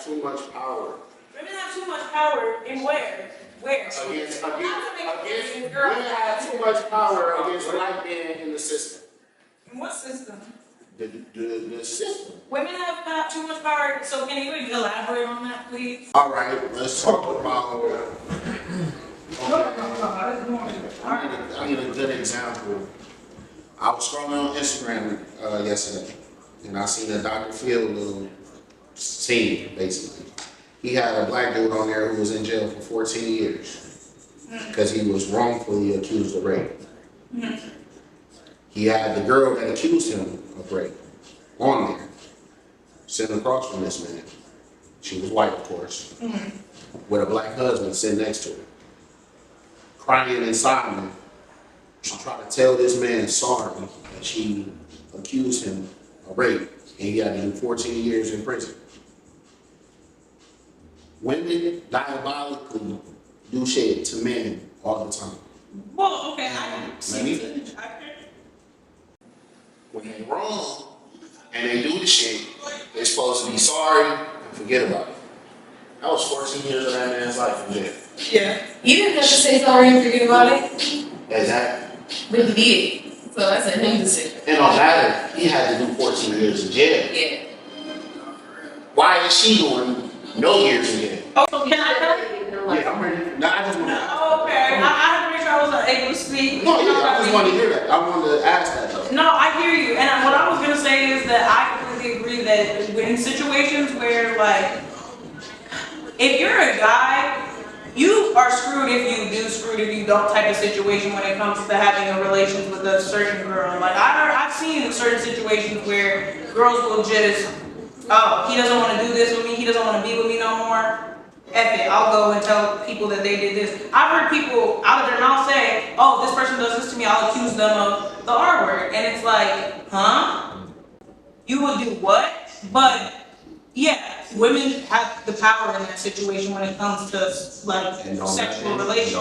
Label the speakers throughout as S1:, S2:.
S1: too much power.
S2: Women have too much power in where? Where?
S1: Against women have too much power against black men in the system.
S2: In what system?
S1: The system.
S2: Women have too much power, so can you elaborate on that, please?
S1: All right, let's talk about. I need a good example. I was scrolling on Instagram yesterday, and I seen a Dr. Phil little scene, basically. He had a black dude on there who was in jail for 14 years because he was wrongfully accused of rape. He had the girl that accused him of rape on there, sitting across from this man. She was white, of course, with a black husband sitting next to her. Crying in silence, she tried to tell this man sorry that she accused him of rape, and he had to do 14 years in prison. Women diabolically do shit to men all the time.
S2: Well, okay,
S1: Let me finish. When they wrong and they do the shit, they're supposed to be sorry and forget about it. That was 14 years of that man's life in jail.
S2: Yeah. You didn't have to say sorry and forget about it.
S1: Exactly.
S2: But he did. So that's a him decision.
S1: It don't matter. He had to do 14 years in jail.
S2: Yeah.
S1: Why is she doing no years in jail?
S2: Oh, so can I tell you?
S1: Yeah, I'm ready. No, I just want to ask.
S2: Oh, okay. I had to make sure I was able to speak.
S1: No, yeah, I just want to hear that. I wanted to ask that though.
S2: No, I hear you. And what I was going to say is that I completely agree that in situations where, like, if you're a guy, you are screwed if you do, screwed if you don't type of situation when it comes to having a relation with a certain girl. Like, I've seen certain situations where girls will just, oh, he doesn't want to do this with me, he doesn't want to be with me no more. F it, I'll go and tell people that they did this. I've heard people out of their mouth say, oh, this person does this to me, I'll accuse them of the R word. And it's like, huh? You would do what? But yeah, women have the power in that situation when it comes to like sexual relations.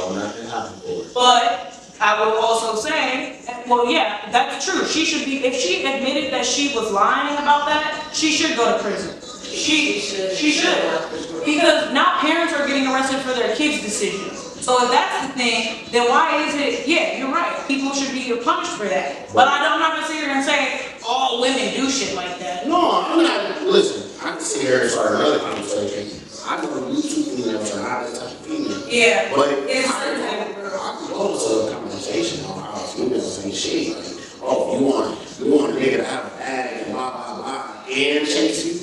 S2: But I will also say, well, yeah, that's true. She should be, if she admitted that she was lying about that, she should go to prison. She should. Because now parents are getting arrested for their kids' decisions. So if that's the thing, then why is it, yeah, you're right, people should be punished for that. But I'm not gonna sit here and say, all women do shit like that.
S1: No, I'm not, listen, I can sit here and start another conversation. I know you two females are not that type of female.
S2: Yeah,
S1: but
S2: it's
S1: I can go to a conversation on how females ain't shit. Like, oh, you want a nigga to have a bag and blah, blah, blah, and chase you?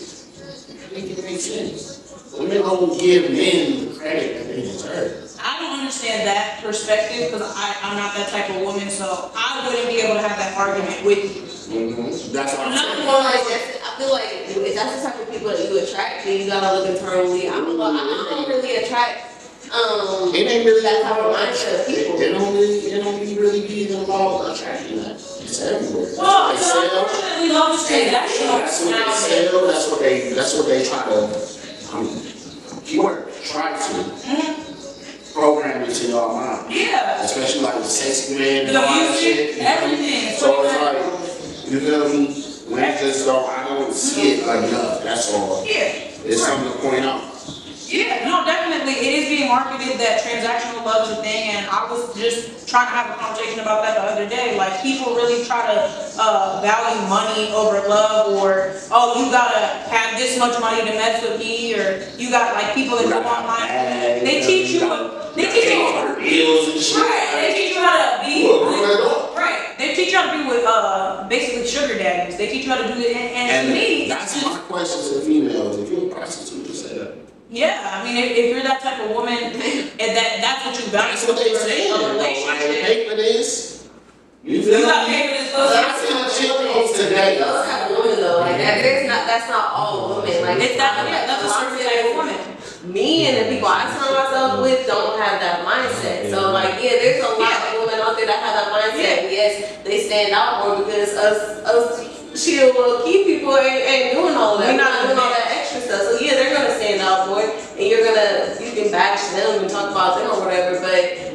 S1: Make it make sense. Women don't give men the credit that they deserve.
S2: I don't understand that perspective because I'm not that type of woman, so I wouldn't be able to have that argument with you.
S1: That's what I'm saying.
S3: I feel like if that's the type of people that you attract, then you gotta look internally. I don't really attract
S1: it ain't really
S3: that type of mindset of people.
S1: It don't really be about attracting that. It's everywhere.
S2: Well, unfortunately, love is transactional.
S1: That's what they try to. Keyword try to program into your mind.
S2: Yeah.
S1: Especially like the sexy man and
S2: The
S1: all that
S2: music,
S1: shit.
S2: everything.
S1: So it's like, you feel me? When it just don't, I don't see it like enough. That's all.
S2: Yeah.
S1: It's something to point out.
S2: Yeah, no, definitely. It is being marketed that transactional love is a thing, and I was just trying to have a conversation about that the other day. Like, people really try to value money over love, or, oh, you gotta have this much money to mess with me, or you got, like, people that go online. They teach you how to be, right, they teach you how to be with, basically sugar daddies. They teach you how to do it, and to me,
S1: that's my question to the females. If you're a prostitute, just say that.
S2: yeah, I mean, if you're that type of woman, and that's what you value.
S1: That's what they say. Like, pay for this. You feel
S2: got
S1: me?
S2: to pay for this.
S1: That's what chicks today.
S3: Those type of women though, like that's not all women. Like
S2: It's that, yeah, that's a certain type of woman.
S3: Me and the people I surround myself with don't have that mindset. So like, yeah, there's a lot of women out there that have that mindset. And yes, they stand out more because us chill, key people ain't doing all of that. We're not doing all that extra stuff. So yeah, they're gonna stand out more, and you can bash them and talk about them or whatever. But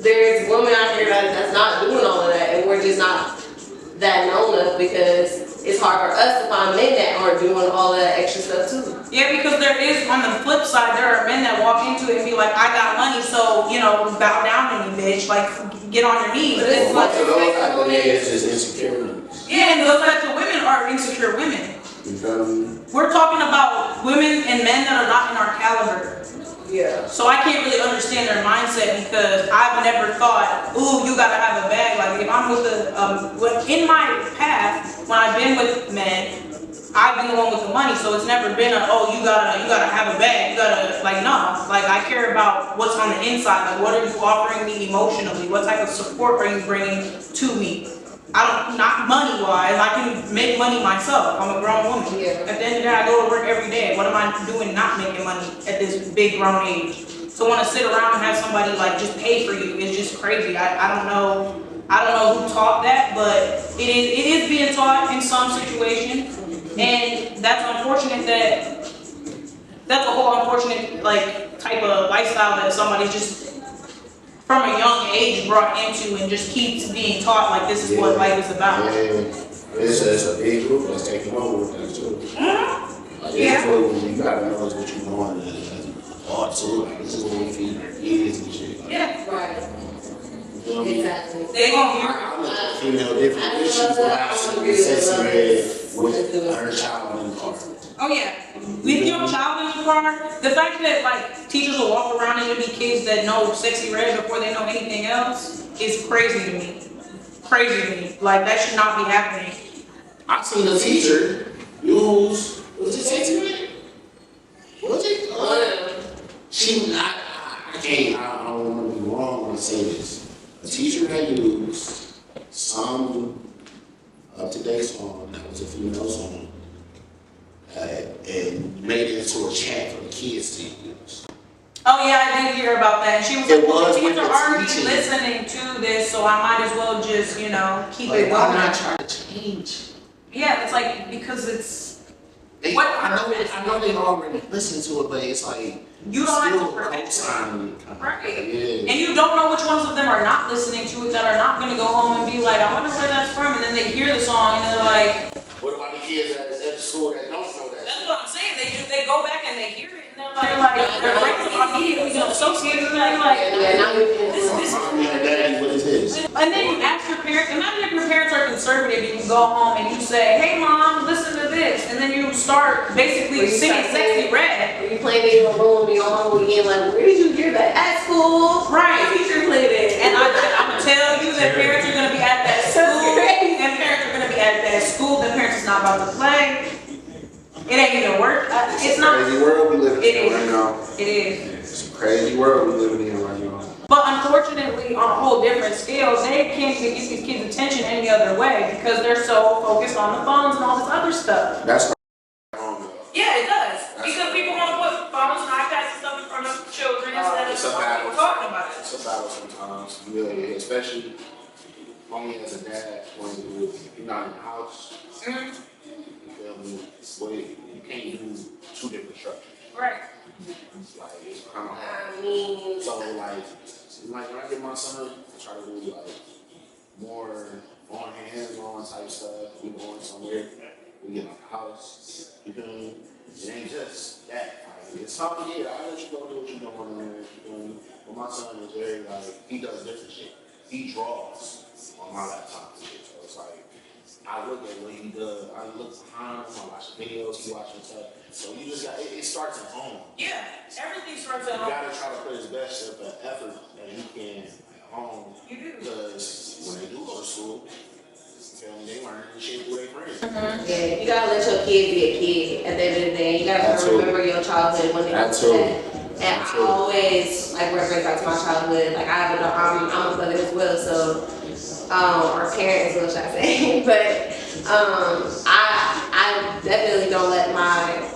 S3: there's women out here that's not doing all of that, and we're just not that known of because it's hard for us to find men that aren't doing all that extra stuff too.
S2: Yeah, because they're there is, on the flip side, there are men that walk into it and be like, I got money, so, you know, bow down to me, bitch. Like, get on your knees.
S3: But it's
S1: Well,
S3: what
S1: most of those type of niggas is insecure.
S2: Yeah, and those types of women are insecure women.
S1: You feel me?
S2: We're talking about women and men that are not in our caliber.
S3: Yeah.
S2: So I can't really understand their mindset because I've never thought, ooh, you gotta have a bag. Like if I'm with in my past, when I've been with men, I've been the one with the money. So it's never been oh, you gotta have a bag. You gotta, like, no. Like I care about what's on the inside. Like what are you offering me emotionally? What type of support are you bringing to me? Not money wise, I can make money myself. I'm a grown woman.
S3: Yeah.
S2: At the end of the day, I go to work every day. What am I doing not making money at this big grown age? So want to sit around and have somebody like just pay for you is just crazy. I don't know who taught that, but it is being taught in some situations. And that's unfortunate that's a whole unfortunate like type of lifestyle that somebody's just from a young age brought into and just keeps being taught like this is what life is about.
S1: Yeah, it's a big group that's taking over with that too. Like,
S2: Yeah.
S1: You gotta know what you're doing and ought to. Like, this is what we feed our kids and shit. Like,
S2: Yeah.
S3: Right.
S1: you feel me?
S3: Exactly.
S2: They gonna hear.
S1: I look at female different issues when I see sexy red with her child in the car.
S2: Oh yeah. With your child in the car, the fact that like teachers will walk around and there'll be kids that know sexy red before they know anything else is crazy to me. Crazy to me. Like that should not be happening.
S1: I seen a teacher use, was it sexy red? Was it? I don't want to be wrong when I say this. A teacher had used some up-to-date song that was a female song and made it into a chat for the kids to use.
S2: Oh yeah, I did hear about that. And she was
S1: It
S2: like, well,
S1: was
S2: the kids
S1: with
S2: are
S1: the
S2: already
S1: teaching.
S2: listening to this, so I might as well just, you know, keep
S1: Like,
S2: it
S1: why
S2: going.
S1: not try to change?
S2: Yeah, it's like because it's
S1: I know they already listened to it, but it's like
S2: you don't have to
S1: still
S2: protect it.
S1: co-signing.
S2: Right.
S1: Yeah.
S2: And you don't know which ones of them are not listening to it, that are not gonna go home and be like, I wonder where that's from, and then they hear the song and they're like,
S1: What about the kids at the school that don't know that?
S2: that's what I'm saying. They go back and they hear it and they're like their brains immediately gonna associate it and they're like,
S3: Yeah, now you're
S2: this is.
S1: Mommy and daddy, what is this?
S2: And then you ask your parents, imagine if your parents are conservative and you go home and you say, hey mom, listen to this. And then you start basically singing Sexy Red.
S3: You playing in your room, your own again, like, where did you hear that? At school.
S2: Right.
S3: The teacher played it.
S2: And I'm gonna tell you that parents are gonna be at that school. And parents are gonna be at that school. The parents is not about to play. It ain't even work. It's not.
S1: Crazy world we living
S2: It
S1: in
S2: is.
S1: right now.
S2: It is.
S1: It's a crazy world we living in right now.
S2: But unfortunately, on a whole different scale, they can't even get these kids' attention any other way because they're so focused on the phones and all this other stuff.
S1: That's
S2: Yeah, it does. Because people want to put phones and iPads and stuff in front of children instead of
S1: it's a battle.
S2: talking about it.
S1: It's a battle sometimes. Yeah, especially only as a dad when you're not in the house.
S2: Mhm.
S1: You feel me? But you can't do two different structures.
S2: Right.
S1: It's like it's kind of hard.
S3: I mean,
S1: So like when I get my son, I try to do like more on hands-on type stuff. We going somewhere, we get like a house. You feel me? It ain't just that. Like, it's something. Yeah, I let you go do what you doing, man. You feel me? But my son is very like he does different shit. He draws on my laptop and shit. So it's like I look at what he does. I look behind him. I watch videos. He watching stuff. So you just got it starts at home.
S2: Yeah, everything starts
S1: You
S2: at home.
S1: gotta try to put his best shit of effort that he can at home.
S2: You do.
S1: Because when they do go to school, you feel me, they learn shit through their friends.
S3: yeah, you gotta let your kid be a kid at the end of the day. You gotta
S1: Absolutely.
S3: remember your childhood when they do
S1: Absolutely.
S3: that. And I
S1: Absolutely.
S3: always like reference back to my childhood. Like I'm a mother as well, so or parent as well, should I say? But I definitely don't let my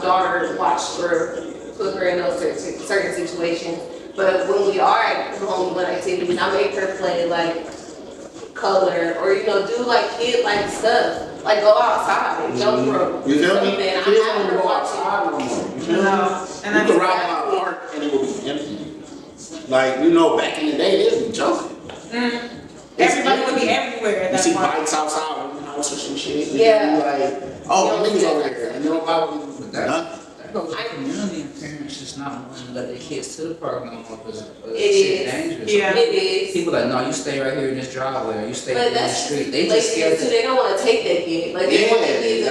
S3: daughter watch or put her in those certain situations. But when we are at home doing activities, I make her play like color or do like kid like stuff, like go outside, jump rope.
S1: You feel me?
S3: something.
S1: Kids
S3: I have
S1: don't
S3: her
S1: go
S3: watching.
S1: outside no more. You feel me?
S2: No, and
S1: You
S2: that's
S1: can ride by a park and it will be empty. Like, back in the day, they'd be jumping.
S2: Everybody would be everywhere at
S1: You
S2: that
S1: see
S2: point.
S1: bikes outside on the house or some shit.
S3: Yeah.
S1: You be like, oh, niggas over there. And nobody nothing.
S4: Community and parents just not wanting to let their kids to the park no more because
S3: It
S4: shit
S3: is.
S4: dangerous.
S2: Yeah.
S3: It is.
S4: People like, no, you stay right here in this driveway, or you stay
S3: But
S4: in the
S3: that's
S4: street. They
S3: like
S4: just scared
S3: too.
S4: to.
S3: They don't want to take that kid. Like they want that kid.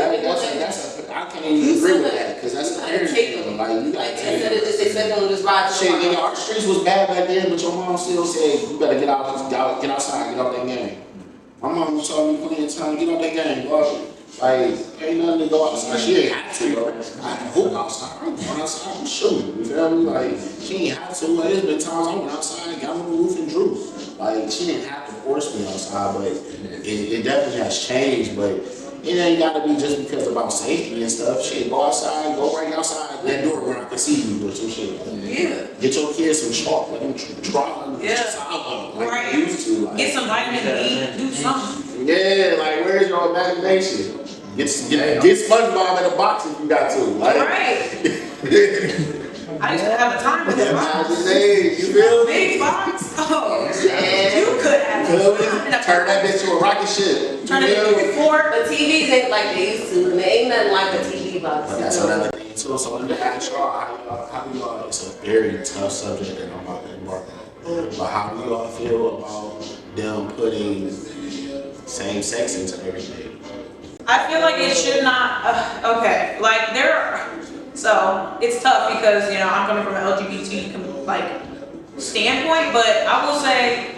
S1: I can't even agree with that because that's a parent thing. Like you gotta take
S3: instead of just expecting them to just ride.
S1: shit, nigga, our streets was bad back then, but your mom still said you better get outside, get off that game. My mom told me plenty of time, get off that game, bro. Like, ain't nothing to go outside. She ain't have to, bro. I can hoop outside. I'm going outside, I'm shooting. You feel me? Like, she ain't have to. There's been times I went outside, got on the roof and drew. Like, she didn't have to force me outside, but it definitely has changed. But it ain't gotta be just because about safety and stuff. Shit, go outside, go right outside that door where I can see you or some shit.
S2: Yeah.
S1: Get your kids some chalk, let them try
S2: Yeah.
S1: like
S2: Right.
S1: they used to. Like,
S2: Get some vitamin D, do something.
S1: yeah, like where's your imagination? Get SpongeBob in a box if you got to. Like,
S2: Right. I used to have a time with that box.
S1: imagination, you feel me?
S2: Big box. Oh,
S3: Yeah.
S2: you could have.
S1: Feel me? Turn that bitch to a rocket ship.
S2: Turn it
S1: You feel
S2: into
S1: me?
S2: a fort.
S3: But TVs ain't like they used to. And they ain't nothing like a TV box.
S1: But that's another thing too. So let me ask y'all, how do y'all? It's a very tough subject that I'm about to embark on. But how do y'all feel about them putting same sex into everything?
S2: I feel like it should not. Okay, like so it's tough because I'm coming from an LGBT standpoint, but I will say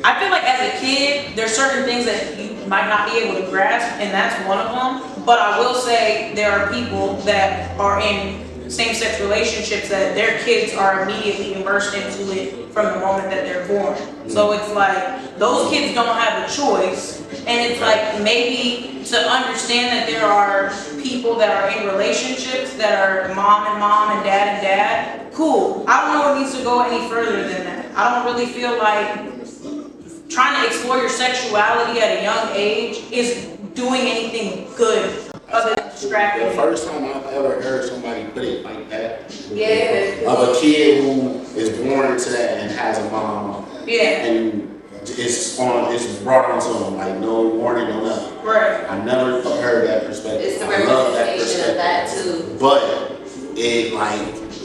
S2: I feel like as a kid there's certain things that you might not be able to grasp, and that's one of them. But I will say there are people that are in same-sex relationships that their kids are immediately immersed into it from the moment that they're born. So it's like those kids don't have a choice, and it's like maybe to understand that there are people that are in relationships that are mom and dad. Cool. I don't know what needs to go any further than that. I don't really feel like trying to explore your sexuality at a young age is doing anything good other than distracting
S1: The
S2: you.
S1: first time I've ever heard somebody put it like that,
S3: Yeah.
S1: of a kid who is born into that and has a mom,
S2: Yeah.
S1: and it's brought onto them like no warning, no nothing.
S2: Right.
S1: I never heard that perspective.
S3: It's the
S1: I love that
S3: representation of that too.
S1: But it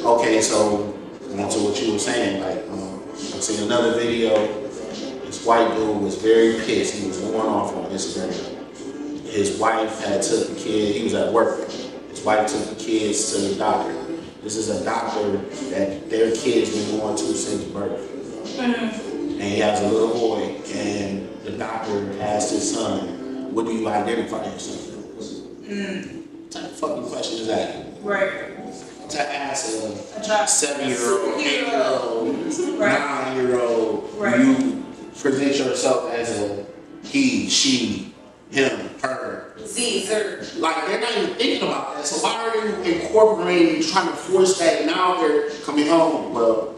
S1: okay, so onto what you were saying, I seen another video. This white dude was very pissed. He was going off on Instagram. His wife had took the kid. He was at work. His wife took the kids to the doctor. This is a doctor that their kid's been going to since birth. And he has a little boy, and the doctor asked his son, "What do you identify yourself as?" What type of fucking question is that?
S2: Right.
S1: To ask
S2: A child.
S1: 7-year-old, 8-year-old,
S2: Right.
S1: 9-year-old,
S2: Right.
S1: you present yourself as a he, she, him, her.
S3: Caesar.
S1: Like, they're not even thinking about that. So why are you incorporating, trying to force that? Now they're coming home. Well,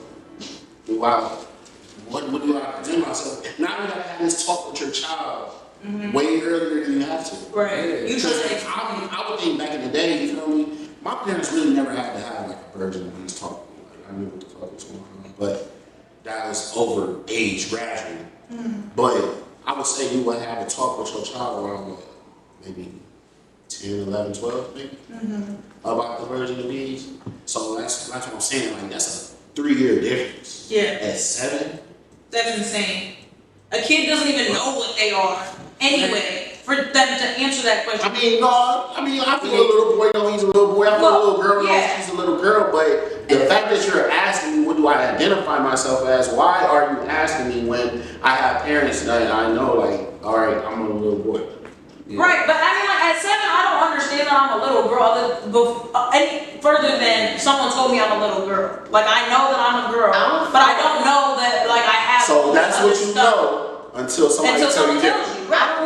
S1: wow. What do I do myself? Now you gotta have this talk with your child way earlier than you have to.
S2: Right. You
S1: Because
S2: just
S1: I would think back in the day, you feel me? My parents really never had to have like a virgin when he's talking. Like, I knew what the fuck was going on, but that was over age gradually. But I would say you would have a talk with your child around like, maybe 10, 11, 12, maybe, about the virgin of bees. So that's what I'm saying. Like, that's a 3-year difference.
S2: Yeah.
S1: At 7.
S2: That's insane. A kid doesn't even know what they are anyway. For them to answer that question.
S1: I feel a little boy know he's a little boy. I feel a little girl knows she's a little girl. But the fact that you're asking me, what do I identify myself as? Why are you asking me when I have parents that I know, like, all right, I'm a little boy.
S2: Yeah. Right, but I mean, like at 7, I don't understand that I'm a little girl any further than someone told me I'm a little girl. Like I know that I'm a girl, but I don't know that like I have.
S1: So that's what you know until somebody tells you different.
S2: Right.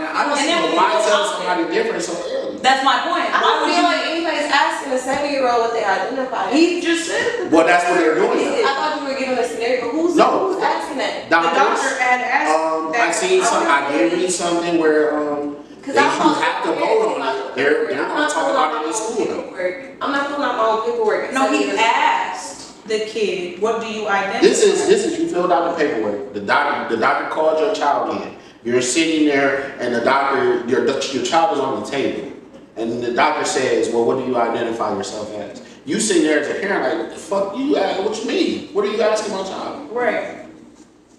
S1: Why tell somebody different so early?
S2: That's my point.
S3: I don't feel like anybody's asking a 7-year-old what they identify.
S2: He just said.
S1: Well, that's what they're doing.
S3: I thought you were giving a scenario. Who's asking that?
S2: The doctor had asked.
S1: I seen something. I did read something where you have to vote on it. They're going to talk about it in school.
S3: I'm not filling out my own paperwork.
S2: No, he asked the kid, "What do you identify?"
S1: This is you filled out the paperwork. The doctor called your child in. You're sitting there, and the doctor, your child is on the table, and the doctor says, "Well, what do you identify yourself as?" You sitting there as a parent like, what the fuck you ask? What you mean? What are you asking my child?
S2: Right.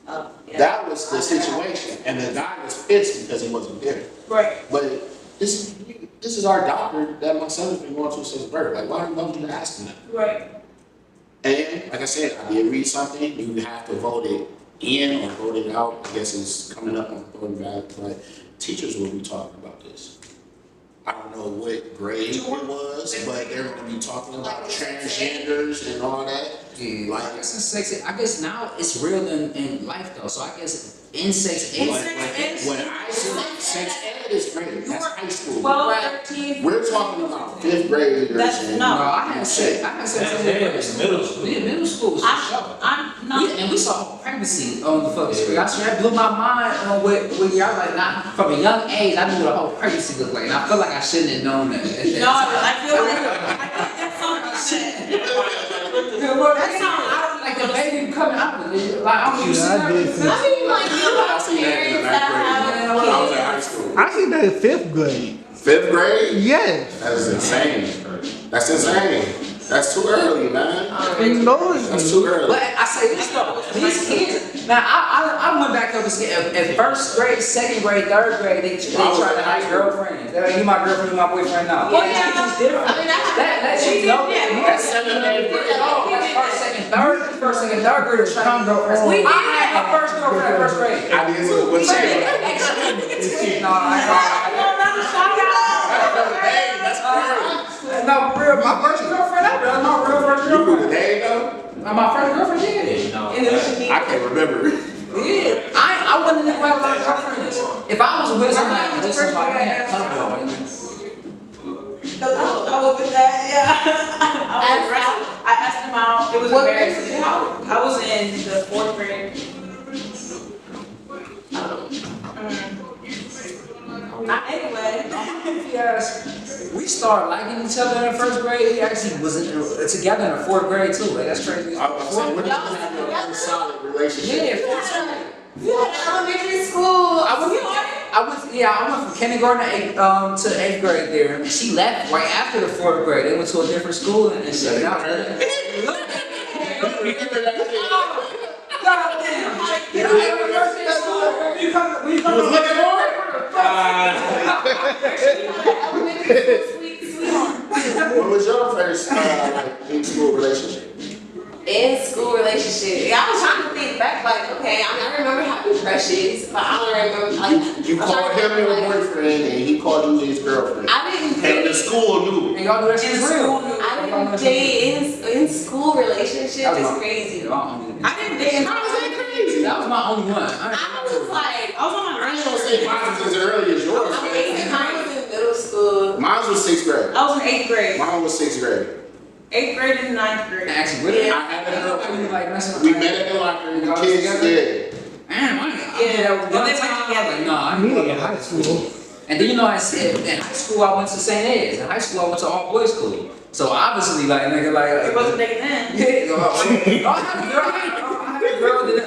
S3: Oh, yeah.
S1: That was the situation, and the guy was pissed because he wasn't there.
S2: Right.
S1: But this is our doctor that my son has been going to since birth. Like, why don't you ask him that?
S2: Right.
S1: And like I said, I did read something. You have to vote it in or vote it out. I guess it's coming up on voting back, but teachers will be talking about this. I don't know what grade it was, but they're going to be talking about transgenders and all that.
S4: Yeah, like, I guess in sex, I guess now it's real in life though. So I guess in sex ed,
S1: When I say sex ed is great, that's high school.
S2: 12, 13.
S1: We're talking about 5th graders.
S2: That's
S1: and
S4: no, I had sex ed in middle school. Yeah, middle school was for sure.
S2: I'm not.
S4: Yeah, and we saw pregnancy on the fucking screen. I swear that blew my mind with y'all like not from a young age. I knew what a whole pregnancy looked like, and I feel like I shouldn't have known that.
S2: No, I feel like that's something that.
S4: That's not like the baby coming out of it. Like I'm used to
S5: I did
S4: that.
S5: see-
S3: I mean, like, you
S1: I
S3: have
S1: seen that in the
S3: parents that
S1: ninth grade.
S3: have
S1: I was in
S3: kids.
S1: high school.
S5: I seen that in 5th grade.
S1: 5th grade?
S5: Yes.
S1: That's insane. That's insane. That's too early, man.
S5: No,
S1: That's too early.
S4: But I say this though, these kids. Now I went back up at 1st grade, 2nd grade, 3rd grade. They try to hide girlfriends. They're like, you my girlfriend, you my boyfriend now.
S3: Yeah.
S4: It's different.
S3: I mean,
S4: That shit know.
S1: That's 7th and 8th grade.
S4: First, second, third grade was trying to go. I had my first girlfriend at 1st grade.
S1: I did too. What's that?
S4: No,
S1: Hey, that's crazy.
S4: no, for real, my first girlfriend ever. That's my real first
S1: You knew the
S4: girlfriend.
S1: name though?
S4: My first girlfriend, yeah.
S1: I can't remember.
S4: Yeah, I wouldn't have a lot of girlfriends. If I was with somebody, just somebody I had come on.
S2: I was with that, yeah. I asked him out. It was
S3: What
S2: embarrassing.
S3: grade?
S2: I was in the 4th grade. Anyway.
S4: Yes, we started liking each other in 1st grade. We actually was together in the 4th grade too. Like, that's crazy.
S1: I was saying, when did you have a solid relationship?
S4: Yeah, 4th grade.
S3: Yeah, elementary school.
S4: I went from kindergarten to 8th grade there. And she left right after the 4th grade. They went to a different school and shit. And I was like, God damn. You know, every birthday at school, when you come
S1: You was looking for it?
S3: Elementary school, sweetheart.
S1: What was your first in-school relationship?
S3: In school relationship. Yeah, I was trying to think back, like, okay, I remember having crushes, but I don't remember, like.
S1: You called him your boyfriend and he called you his girlfriend.
S3: I didn't
S1: And the
S3: date.
S1: school knew.
S4: and y'all do that shit real.
S3: I didn't date in school relationship. It's crazy.
S2: I didn't date.
S1: How is that crazy?
S4: That was my only one.
S3: I was like,
S2: I was on my
S1: I ain't gonna say mine was as early as yours,
S3: I was in
S1: man.
S3: middle school.
S1: Mine was 6th grade.
S2: I was in 8th grade.
S1: Mine was 6th grade.
S2: 8th grade and 9th grade.
S4: Actually, really?
S1: I had a girlfriend.
S4: Like messing with
S1: We met at the locker room. The kids did.
S4: Man,
S2: Yeah,
S4: but
S2: but they went together.
S4: No, I
S5: Me
S4: knew
S5: in high school.
S4: And then you know I said in high school I went to St. Ed's. In high school I went to all boys school. So obviously like nigga like
S2: It wasn't dating then.
S4: yeah, I had a girl that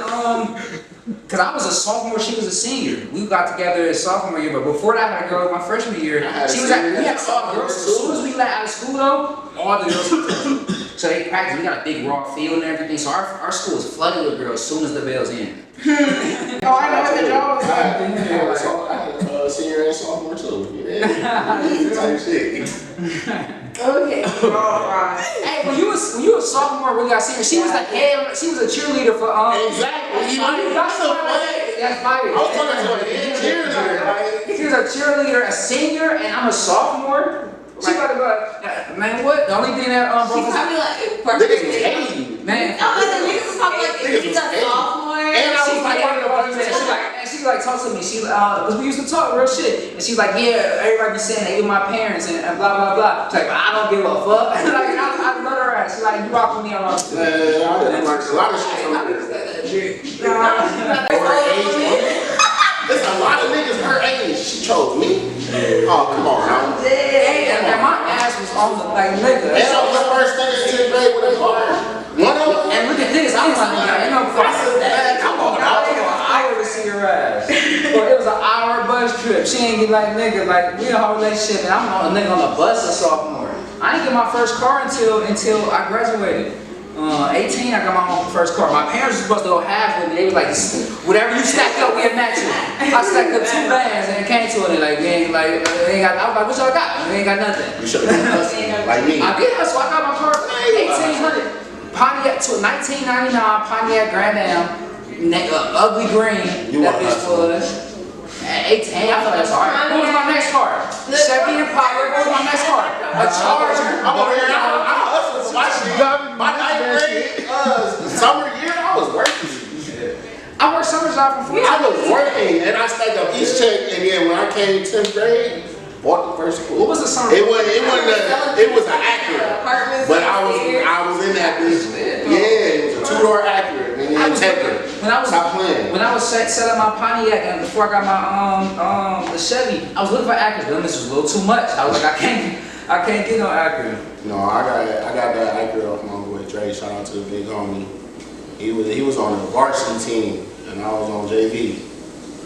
S4: cause I was a sophomore, she was a senior. We got together in sophomore year, but before that I had a girl in my freshman year.
S1: I had a
S4: She was
S1: senior
S4: we had
S1: in
S4: all girls. As soon as we let out of school though, all the girls were there. So they practiced, we got a big raw field and everything. So our school was flooded with girls as soon as the bell's in.
S2: Oh, I know what the job was
S1: I had a senior and sophomore too. Yeah. Type shit.
S3: Okay.
S4: Hey, when you was a sophomore, when you got senior, she was like, she was a cheerleader for
S1: Exactly.
S4: That's so funny. That's fire.
S1: I was talking to a cheerleader. Like,
S4: She was a cheerleader, a senior, and I'm a sophomore. She about to go like, man, what? The only thing that
S3: She
S4: broke us
S3: probably like,
S1: niggas was hating.
S4: man.
S3: Oh, the niggas was probably like,
S1: Niggas
S3: she's a
S1: was hating.
S3: sophomore.
S1: And I
S4: She's
S1: was
S4: like,
S1: like,
S4: she like talked to me. She cause we used to talk real shit, and she's like, yeah, everybody be saying they with my parents and blah blah blah. She's like, I don't give a fuck. Like, I love her ass. She's like, you rock with me on all this.
S1: I didn't like a lot of shit from her. There's a lot of niggas her age. She chose me. Oh, come on, now.
S4: And my ass was on the like nigga.
S1: And I was the first thing in 10th grade with a car. One of them.
S4: And look at this, I was like, you know, I'm on an hour to see your ass. But it was an hour bus trip. She ain't get like nigga, like we in a whole relationship, and I'm on a nigga on a bus a sophomore. I didn't get my first car until I graduated. 18, I got my own first car. My parents were supposed to go half with me. They was like, whatever you stack up, we'll match it. I stacked up 2 bands and it came to it. Like, we ain't got. I was like, what y'all got? We ain't got nothing.
S1: You should have been hustling like me.
S4: I did hustle. I got my car for 1800. Pontiac to 1999 Pontiac Grand Am, ugly green.
S1: You
S4: that bitch was. At 18, I thought that's hard. What was my next car? Chevy Impala. What was my next car? A Charger.
S1: I'm over here. I hustled for my shit. My 9th grade summer year, I was working.
S4: I worked summer job for 4 years.
S1: I was working, and I stacked up each check, and then when I came 10th grade, bought the first one.
S4: What was the summer?
S1: It was an Acura, but I was in that bitch. Yeah, it was a 2-door Acura, and then Tegra. Stop playing.
S4: When I was selling my Pontiac and before I got my the Chevy, I was looking for Acura. But this was a little too much. I was like, I can't get no Acura.
S1: No, I got that Acura off my boy Dre. Shout out to the big homie. He was on the varsity team, and I was on JV,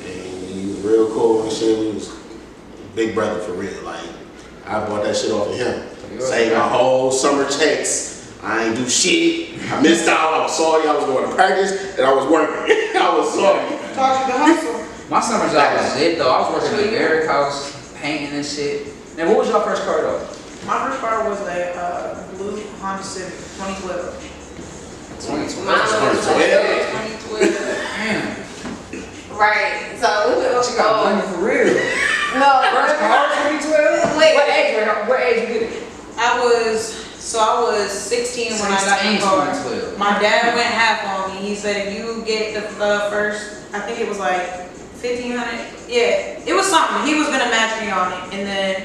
S1: and he was real cool and shit. We was big brother for real. Like, I bought that shit off of him. Saved my whole summer checks. I ain't do shit. I missed out. I was sorry. I was going to practice and I was working. I was sorry.
S2: Talk to the hustle.
S4: My summer job was it though. I was working at Eric House, painting and shit. Now, what was your first car though?
S2: My first car was a blue Honda Civic 2012.
S4: 2012.
S3: Mine was
S2: 2012.
S4: Damn.
S3: Right. So
S4: She got money for real.
S3: No.
S4: First car 2012.
S3: Wait.
S4: What age? What age you get it?
S2: I was 16 when I got the car.
S4: 2012.
S2: My dad went half on me. He said, if you get the first, I think it was like 1,500. Yeah, it was something. He was gonna match me on it, and then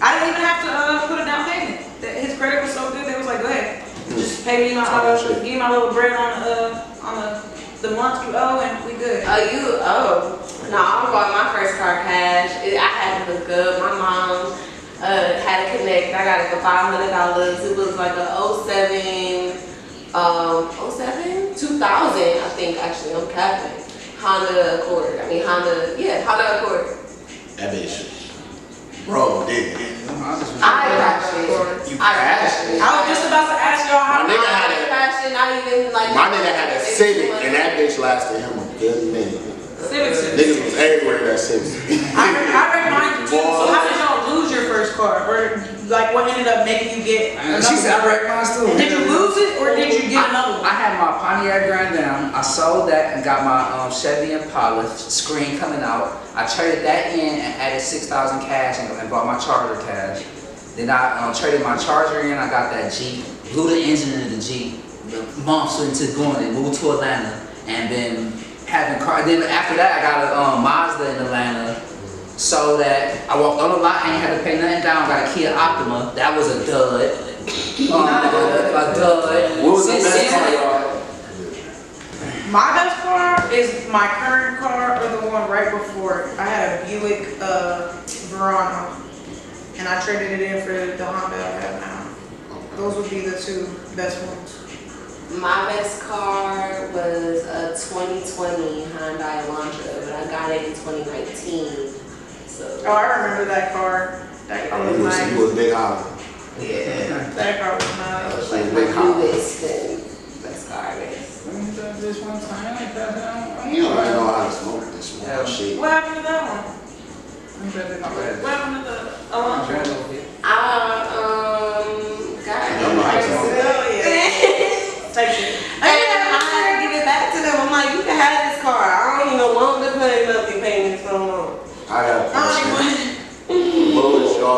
S2: I didn't even have to put a down payment. His credit was so good. They was like, go ahead, just pay me my give me my little bread on the month you owe, and we good.
S3: No, I bought my first car cash. I had to look up. My mom had to connect. I got it for $500. It was like a 2000, I think actually. I'm capping. Honda Accord. Honda Accord.
S1: That bitch. Bro, did it.
S3: I crashed it.
S1: You crashed it?
S2: I was just about to ask y'all how
S1: My nigga had it.
S3: crashed it. Not even like.
S1: My nigga had a Civic, and that bitch lasted him a good minute.
S2: Civic.
S1: Niggas was everywhere in that Civic.
S2: I read mine too. So how did y'all lose your first car? Or like what ended up making you get
S4: She said I wrecked mine too.
S2: Did you lose it or did you get another one?
S4: I had my Pontiac Grand Am. I sold that and got my Chevy Impala screen coming out. I traded that in and added 6,000 cash and bought my Charger cash. Then I traded my Charger in. I got that Jeep, blew the engine into the Jeep, the months into going and moved to Atlanta, and then having car. Then after that, I got a Mazda in Atlanta. So that I walked on the lot, I ain't had to pay nothing down. Got a Kia Optima. That was a dud. A dud.
S1: What was the best car y'all?
S2: My best car is my current car or the one right before it. I had a Buick Verano, and I traded it in for the Honda I have now. Those would be the 2 best ones.
S3: My best car was a 2020 Hyundai Elantra, but I got it in 2019. So.
S2: Oh, I remember that car. That car was nice.
S1: You was Big Holly.
S3: Yeah.
S2: That car was nice.
S3: That was like my newest and best car, I guess.
S4: This one time,
S1: You don't even know how to smoke this small shit.
S2: What happened to that one? What happened to the Elantra? Type shit.
S3: I had to give it back to them. I'm like, you can have this car. I don't even want to pay nothing payments so long.
S1: I got a question. What was your,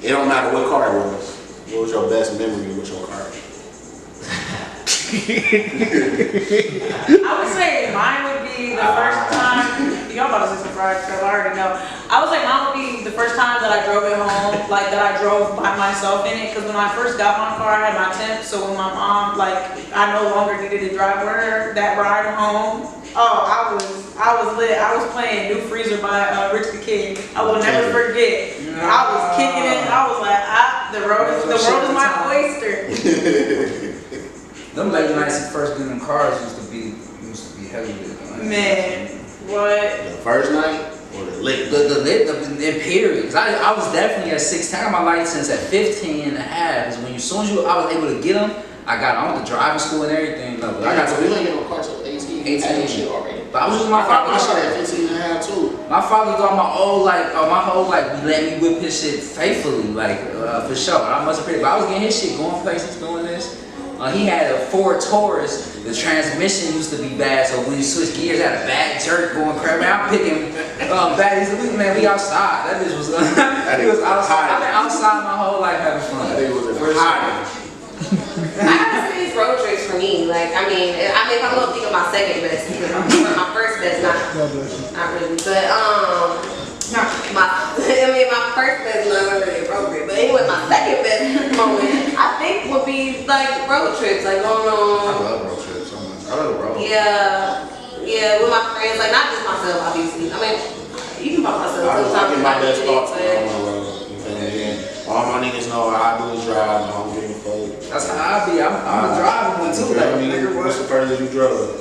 S1: it don't matter what car it was. What was your best memory with your car?
S2: I would say mine would be the first time. Y'all about to say surprise because I already know. I would say mine would be the first time that I drove it home, like that I drove by myself in it. Because when I first got my car, I had my temp. So when my mom, like, I no longer needed to drive with her that ride home. Oh, I was lit. I was playing New Freezer by Rich the Kid. I will never forget. I was kicking it. I was like, the world is my oyster.
S4: Them late nights and first getting in cars used to be heavy.
S2: Man, what?
S1: The first night? Or the lit?
S4: The period. Cause I was definitely at 16. I got my license at 15 and a half. Is when as soon as I was able to get them, I went to driving school and everything. No, I got
S1: so you ain't get no car till 18. 18 shit already.
S4: But I was using my father's
S1: car
S4: car
S1: at 15 and a half too.
S4: My father thought my whole life let me whip his shit faithfully, for sure. I must have but I was getting his shit, going places, doing this. He had a Ford Taurus. The transmission used to be bad, so when you switch gears, it had a bad jerk going crazy. I'm picking bad. He said, "Man, we outside." That bitch was. He was outside. I've been outside my whole life having fun.
S1: That nigga was in the high.
S3: I gotta say these road trips for me. Like, I mean, if I'm gonna think of my second best, because my first best, not really. But my first best is not really appropriate. But anyway, my second best moment, I think, would be like road trips, like going
S1: I
S3: on.
S1: love road trips. I love road.
S3: Yeah, with my friends, like not just myself, obviously. I mean, you can buy myself
S1: I
S3: sometimes.
S1: get my best thoughts
S3: but
S1: on the road. You feel me? All my niggas know all I do is drive. I don't give a fuck.
S4: That's how I be. I'm a driver one too.
S1: What's the furthest you drove?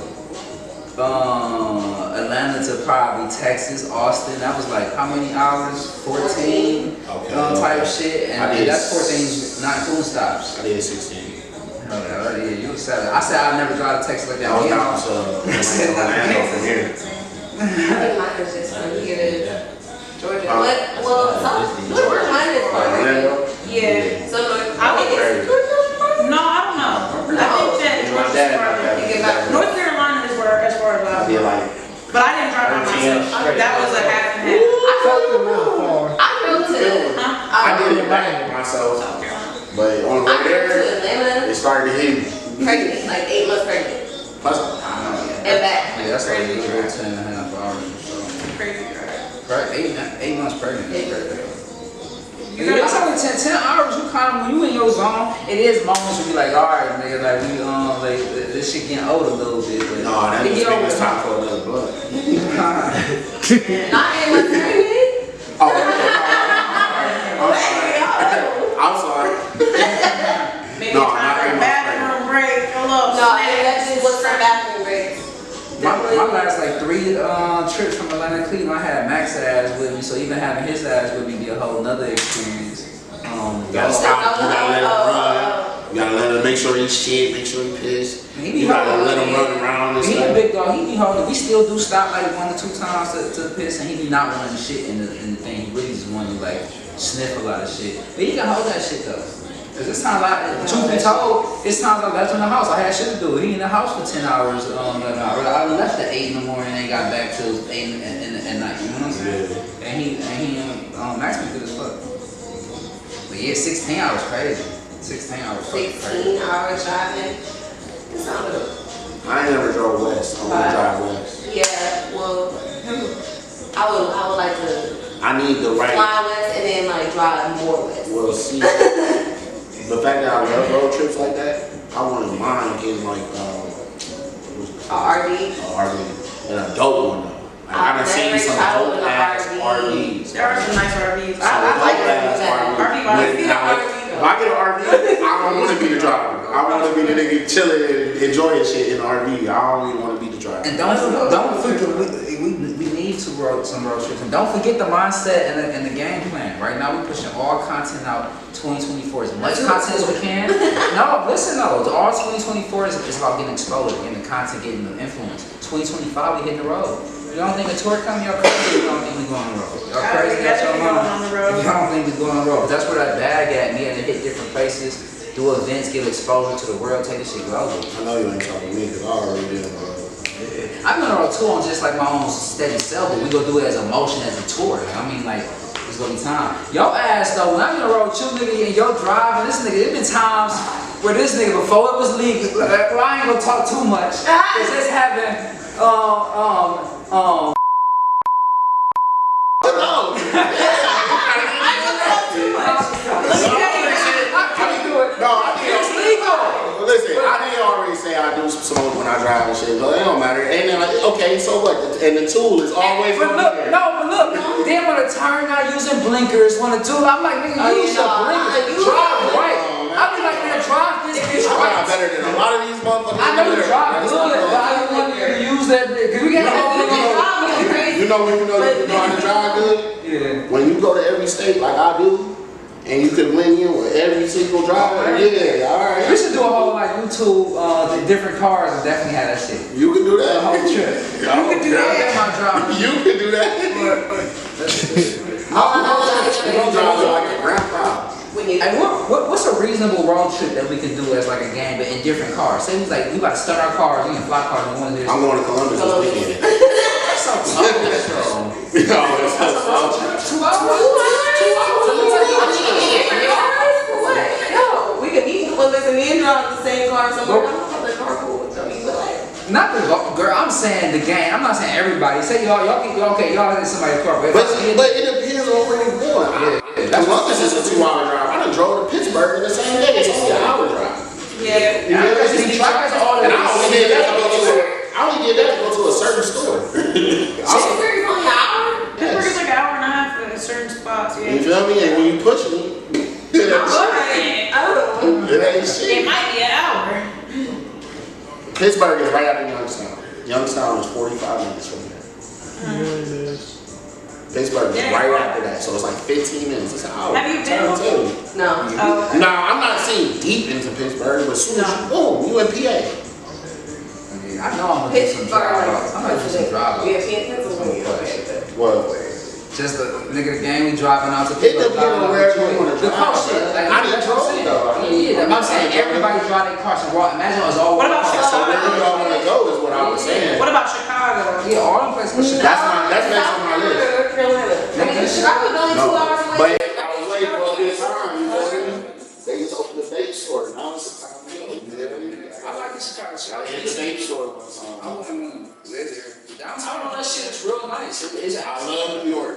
S4: Atlanta to probably Texas, Austin. That was like how many hours? 14. Type shit. And that's 14, not cool stops.
S1: I did 16.
S4: Yeah, you was 7. I said I'd never drive to Texas like that.
S1: I was down to Orlando from here.
S3: I think mine is just from here to Georgia. North Carolina is far. Yeah. So
S2: No, I don't know. I think that North Carolina is where, as far as I
S1: I did like.
S2: but I didn't drive by myself. That was a half and half.
S3: I drove to.
S1: I did it back myself. But on the way there, it started to hit me.
S3: Pregnant, like 8 months pregnant. And back.
S4: Yeah, that's like a good 10 and a half hours or so.
S2: Crazy, right?
S4: 8 months pregnant.
S2: That's
S4: only 10 hours. You kind of, when you in your zone, it is moments where you like, all right, nigga, like we like this shit getting old a little bit. But
S1: No, that just make us time for another blunt.
S3: Not 8 months pregnant.
S1: I'm sorry.
S2: Maybe
S1: No,
S2: time for a
S1: not
S2: bathroom break. Hello.
S3: No, that just was some bathroom breaks.
S4: My last like 3 trips from Atlanta to Cleveland, I had Max ass with me, so even having his ass with me be a whole nother experience.
S1: You gotta stop. You gotta let him run. You gotta let him make sure he's shit, make sure he pissed. You gotta let him run around and
S4: He
S1: stuff.
S4: a big dog. He be holding. We still do stop like 1 to 2 times to piss, and he be not wanting shit in the thing. He really just want to like sniff a lot of shit. But he can hold that shit though. Cause it's times truth be told, it's times I left him in the house. I had shit to do. He in the house for 10 hours, 11 hours. I left at 8 in the morning and got back till 8 at night. You know what I'm saying? And he Max me good as fuck. But yeah, 16 hours crazy. 16 hours.
S3: 16 hours driving. It's not good.
S1: I ain't never drove west. I wanna drive west.
S3: Yeah, well, I would like to
S1: I need the right.
S3: fly west and then like drive more west.
S1: Well, see, the fact that I love road trips like that, I wouldn't mind getting like
S3: RV.
S1: an adult one though. Like, I done seen some dope ass RVs.
S2: There are some nice RVs.
S3: I like that.
S2: RV.
S1: If I get an RV, I don't want to be the driver. I want to be the nigga chilling and enjoying shit in the RV. I don't even want to be the driver.
S4: And don't forget, we need to some road trips. And don't forget the mindset and the game plan. Right now, we're pushing all content out 2024. As much content as we can. No, listen though. All 2024 is about getting exposed, getting the content, getting the influence. 2025, we hitting the road. You don't think a tour coming, y'all crazy? You don't think we going on the road? Y'all crazy? That's your mind. You don't think we going on the road? That's where that bag at. Me and to hit different places, do events, give exposure to the world, take this shit global.
S1: I know you ain't talking to me because I already did on the road.
S4: I'm on the road too on just like my own steady self, but we gonna do it as a motion, as a tour. I mean, like, it's gonna be time. Yo ass though, when I'm on the road, you nigga and yo driving, this nigga, it been times where this nigga, before it was legal, well, I ain't gonna talk too much, cause it's having,
S1: No!
S4: It's legal.
S1: Listen, I did already say I do some smoke when I drive and shit, but it don't matter. And then like, okay, so what? And the tool is always
S4: But look, then when the turn not using blinkers, when the tool, I'm like, nigga, use your blinkers, drive right. I be like, man, drive this bitch
S1: I
S4: right.
S1: got better than a lot of these motherfuckers.
S4: I know you drive good, but I don't want you to use that, cause we got a whole
S1: You you know how to drive good?
S4: Yeah.
S1: When you go to every state like I do, and you can blend in with every single driver, yeah, alright.
S4: We should do a whole like YouTube, the different cars and definitely have that shit.
S1: You can do
S4: The
S1: that.
S4: whole trip.
S1: You can do that.
S4: My driver.
S1: You can do that. I'm driving like a grandpa.
S4: Hey, what's a reasonable road trip that we can do as like a gang, but in different cars? Say we like we gotta start our cars, we can fly cars, and one of these.
S1: I'm going to Columbus this weekend.
S4: That's so tough.
S1: That's a road trip.
S4: 2 hours.
S3: Yo, we could eat one and then drive the same car somewhere. I don't know the carpool with them. You feel like?
S4: Not the girl. I'm saying the gang. I'm not saying everybody. Say y'all okay. Y'all in somebody's car,
S1: But it depends on where you're going. Columbus is a 2-hour drive. I done drove to Pittsburgh in the same day. It's only an hour drive.
S2: Yeah.
S1: And I only did that to go to a certain store.
S3: Pittsburgh's only an hour?
S2: Pittsburgh is like an hour and a half at certain spots, yeah.
S1: You feel me? And when you push me, it
S2: Alright.
S1: ain't
S2: It
S1: shit.
S2: might be an hour.
S1: Pittsburgh is right after Youngstown. Youngstown is 45 minutes from here. Pittsburgh is right after that, so it's like 15 minutes. It's an hour.
S2: Have you been?
S3: No.
S2: Oh.
S1: Nah, I'm not saying deep into Pittsburgh, but soon as you boom, you in PA.
S4: I know I'm gonna do some drive. I'm gonna do some drive.
S3: Yeah, Pennsylvania.
S1: Well,
S4: Just the nigga, the gang we driving out to
S1: it depends on where you want to
S4: the car
S1: drive.
S4: shit. Like,
S1: I didn't drove it though.
S4: Yeah, I'm saying everybody drive their cars and walk. Imagine it was all.
S2: What about
S1: So where do y'all want to go is what I was saying.
S2: What about Chicago?
S4: Yeah, all them places.
S1: That's next on my list.
S3: North Carolina. I mean, Chicago's only 2 hours
S1: But
S3: away.
S1: I was waiting for a good time, you know what I mean? They just opened the vape store, now it's the time to go, you know what I mean?
S4: I like the Chicago.
S1: I hit the vape store one
S4: I
S1: time.
S4: wouldn't live there. Downtown, all that shit is real nice.
S1: I love New York.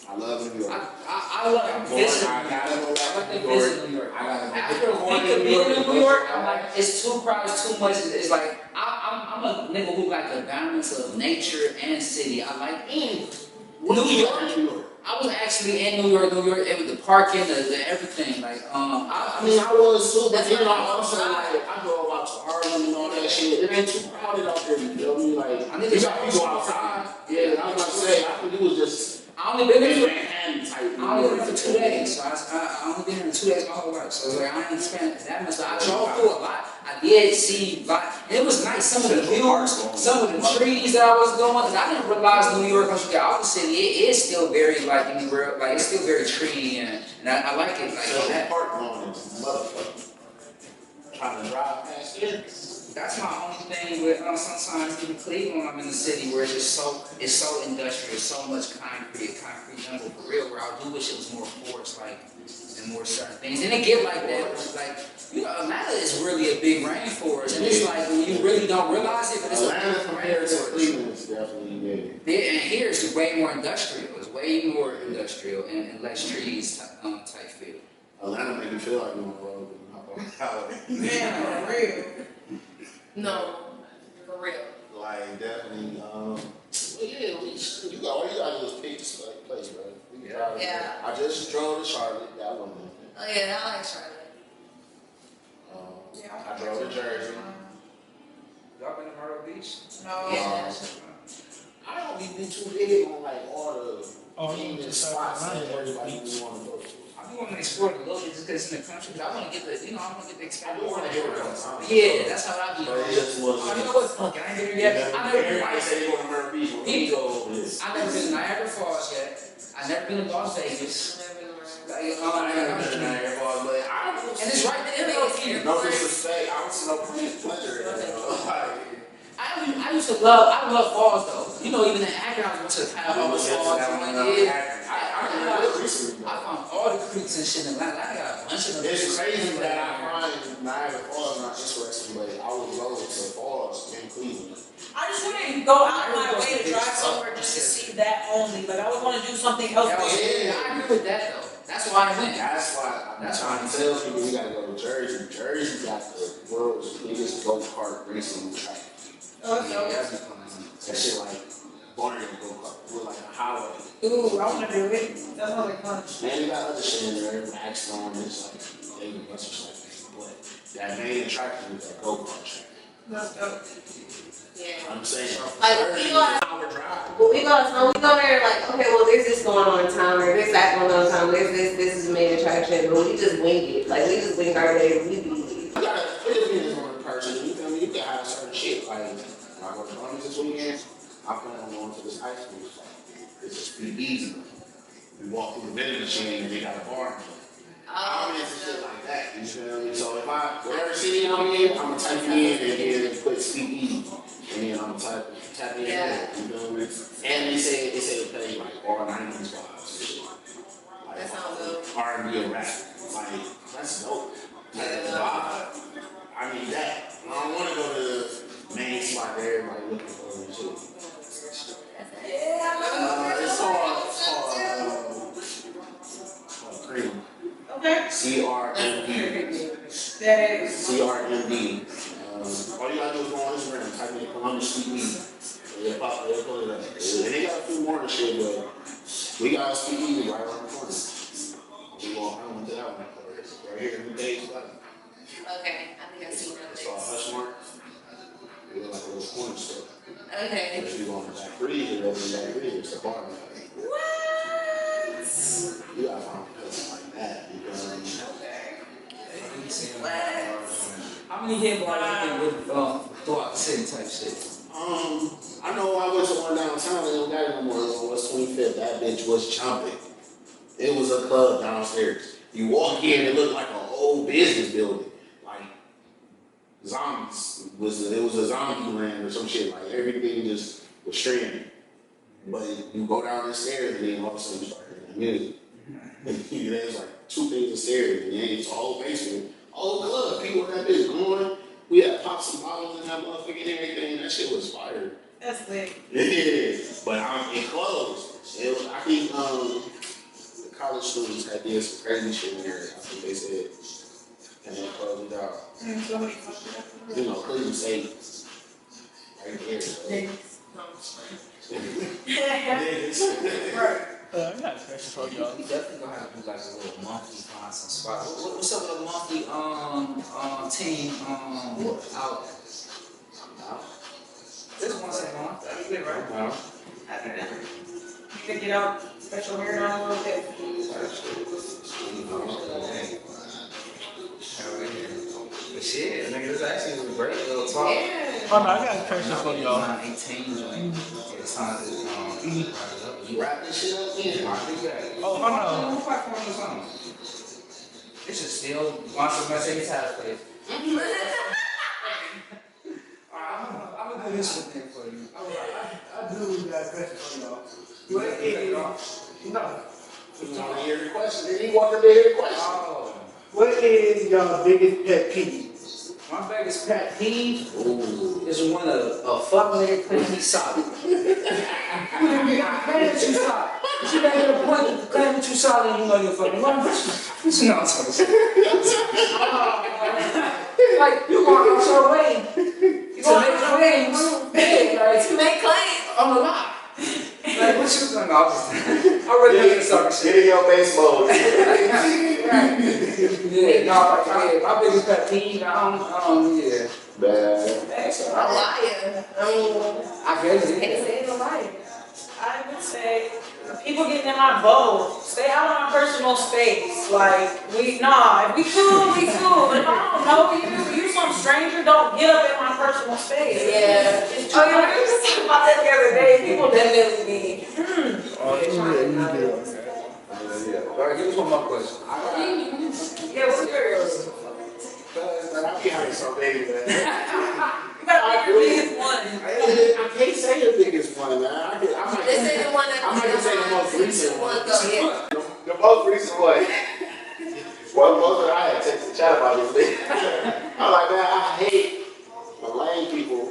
S1: I love New York.
S4: I like
S1: I'm
S4: visiting.
S1: born, I gotta go
S4: I
S1: back
S4: like
S1: to
S4: to
S1: New
S4: visit
S1: York.
S4: New York.
S1: I gotta go
S4: After
S1: back
S4: a week of being in New York, I'm like, it's too crowded, it's too much. It's like I'm a nigga who like a balance of nature and city. I like New York. I was actually in New York. It was the parking, the everything. Like
S1: I mean, I was too, but then I also like, I go out to Harlem and all that shit. It ain't too crowded out there, you feel me? Like,
S4: I need
S1: you
S4: to
S1: got people outside. Yeah, I was about to say, all I could do was just,
S4: I only been there.
S1: Manhattan type.
S4: I only been there for 2 days, so I only been here in 2 days my whole life. So it's like I ain't spent that much. I drove through a lot. I did see a lot. It was nice. Some of the views, some of the trees that I was going. Cause I didn't realize New York, once you get out of the city, it is still very like in the real, like it's still very treey and I like it like
S1: So
S4: that.
S1: park on this motherfucker. Trying to drive past here.
S4: That's my only thing with sometimes even Cleveland. I'm in the city where it's just so industrial, so much concrete jungle for real. Where I do wish it was more forest like and more certain things. And it get like that, like you know, Atlanta is really a big rainforest, and it's like when you really don't realize it, but it's
S1: Atlanta
S4: a big
S1: compared to
S4: rainforest.
S1: Cleveland is definitely big.
S4: Yeah, and here it's way more industrial. It's way more industrial and less trees type feel.
S1: Atlanta make you feel like you on the road.
S2: Man, for real.
S3: No, for real.
S1: Like definitely, well, yeah, you got all you gotta do is pick this place, bro. We can drive
S3: Yeah.
S1: there. I just drove to Charlotte. That one.
S3: Oh yeah, I like Charlotte.
S1: I drove to Jersey.
S4: Y'all been to Myrtle Beach?
S2: No.
S3: Yeah.
S1: I don't be too big on like all
S5: Oh,
S1: the
S5: you
S1: famous
S5: just
S1: spots
S5: like
S1: that everybody want to go to.
S4: I do want to explore it a little bit just because it's in the country. But I want to get the, I want to get the
S1: I
S4: experience.
S1: do want to hear it all the time.
S4: Yeah, that's how I be.
S1: But it just
S4: Oh, you know what's fucking? I ain't been here yet. I never been.
S1: Everybody say they go to Myrtle Beach. We go.
S4: I never been to Niagara Falls yet. I never been to Las Vegas. Like,
S1: I ain't been to Niagara Falls, but I don't.
S4: and it's right there.
S1: No disrespect. I don't see no pleasure.
S4: I used to love. I love falls though. You know, even in Akron, I went to kind of all the falls. I found all the creeks and shit in Atlanta. I got a bunch of them.
S1: It's crazy that I find Niagara Falls not interesting, but I would go to falls in Cleveland.
S2: I just wouldn't go out of my way to drive somewhere just to see that only. Like I would want to do something else there.
S4: Yeah, I agree with that though. That's why I went.
S1: That's why I'm trying to tell people you gotta go to Jersey. Jersey got the world's biggest go-kart racing track.
S2: Oh, no.
S1: That shit like Barney go-kart with like a highway.
S2: Ooh, I want to do it. That sounds like fun.
S1: Man, they got other shit in there, Maxstone, it's like, they can bunch of stuff. But that main attraction is that go-kart track.
S2: That's dope.
S3: Yeah.
S1: I'm saying,
S3: Like,
S1: hour drive.
S3: when we go there, like, okay, well, there's this going on in town, or there's that going on in town, there's this is the main attraction, but we just wing it. Like, we just wing our day, we be.
S1: You gotta, it depends on the person. You feel me? You can have certain shit. Like, when I go to Columbus this weekend, I plan on going to this ice cream spot. It's just pretty easy. We walk through the vending machine and they got a bar. I'm into shit like that. You feel me? So if whatever city I'm in, I'm gonna type it in and then put speak easy. And then I'm gonna tap in there. You feel me? And they say it play like all 90s vibes and shit. Like,
S3: That sounds dope.
S1: R&B and rap. Like, that's dope. Vibe. I need that. I don't want to go to the main spot that everybody looking for and shit. It's called Cream.
S2: Okay.
S1: CRMD.
S2: That is.
S1: CRMD. All you gotta do is go on Instagram, type in Columbus TV. They'll pull it up. And they got a few more and shit, but we got a TV right around the corner. We going home to that one. Right here in the days left.
S3: Okay, I think I've seen that.
S1: It's called Hushmark. We look like a little corner store.
S3: Okay.
S1: If you go in the back freezer, it's a bar.
S3: What?
S1: You gotta find a place like that. You know what I mean?
S4: How many hit bars you think would throughout the city type shit?
S1: I know I went to one downtown and they don't got it no more. On West 25th, that bitch was jumping. It was a club downstairs. You walk in, it looked like an old business building. Like zombies. It was a zombie land or some shit. Like everything just was stranded. But you go down the stairs and then all of a sudden you start hearing music. And there's like 2 things of stairs and then it's a whole basement. Whole club. People in that bitch going. We had popped some bottles in that motherfucker and everything. That shit was fire.
S2: That's lit.
S1: Yeah, but it closed. I think the college students had did some crazy shit in there. I think they said, and then closed it out. You know, Cleveland State, right there. So.
S2: Right.
S5: I got a question for y'all.
S4: We definitely gonna have to do like a little monthly find some spot. What's up with a monthly team out? This once a month. That'd be good, right?
S1: No.
S2: You could get out special hair on a little bit.
S4: But shit, nigga, this actually was a great little talk.
S3: Yeah.
S5: Oh no, I got a question for y'all.
S4: 18 joint. It's time to
S1: You wrap this shit up in.
S5: Oh, hold on.
S4: This is still Monsters Mercedes house place. I'm gonna do this one thing for you.
S5: I do got a question for y'all.
S4: What is
S5: No.
S1: You want to hear the question? Then you want to hear the question.
S4: Oh,
S5: What is y'all biggest pet peeve?
S4: my biggest pet peeve
S1: Ooh.
S4: is when a fuck nigga claims he's solid. Claim that you solid. If you got a point to claim that you solid and you know you're fucking wrong, what you know I'm talking about? Like, you going out your way to make claims. Like,
S3: To make claims.
S4: on the lot. Like, what you doing? I really need to start shit.
S1: Get in your base mode.
S4: Yeah, no, yeah, my biggest pet peeve, yeah.
S1: Bad.
S3: A liar.
S4: I guess
S3: Can't
S4: it.
S3: say it's a liar.
S2: I would say people getting in my bowl. Stay out of my personal space. Like if we cool, we cool. But if I don't know you some stranger, don't get up in my personal space.
S3: Yeah.
S2: It's too much.
S3: We were just talking about that the other day. People definitely be.
S5: Oh, you do.
S4: Alright, give us one more question.
S2: Yeah, what's yours?
S1: I'm behind so big, man.
S2: You gotta be your biggest one.
S1: I can't say the biggest one, man. I
S3: This
S1: might
S3: is the one that
S1: I might say the most recent one.
S3: Yeah.
S1: The most recent one. Well, most of it I had text the chat about this thing. I'm like, man, I hate when lame people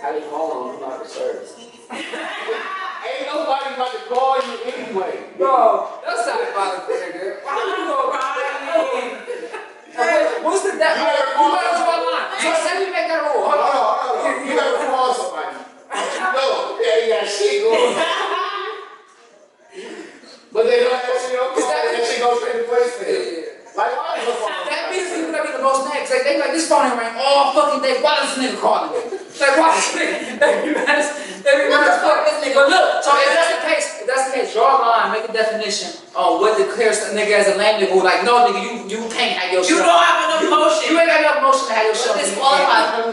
S1: have their phone on not serve. Ain't nobody about to call you anyway.
S4: Bro, that's not about it, nigga. Why you go
S2: Ryan.
S4: What's the that? You got us on line. So say we make that rule. Hold on.
S1: You ever call somebody? You know, yeah, you got shit going on. But they don't answer your call, and that shit goes straight to voicemail. Like, why is the phone?
S4: That means people that be the most next. Like, they like, this phone ain't ring. all fucking day. Why does this nigga calling me? Like, why this nigga? They be mad as fuck. But look, so if that's the case, draw a line, make a definition on what declares a nigga as a lame nigga who like, no nigga, you can't have your shit.
S2: You don't have enough emotion.
S4: You ain't got enough emotion to have your shit.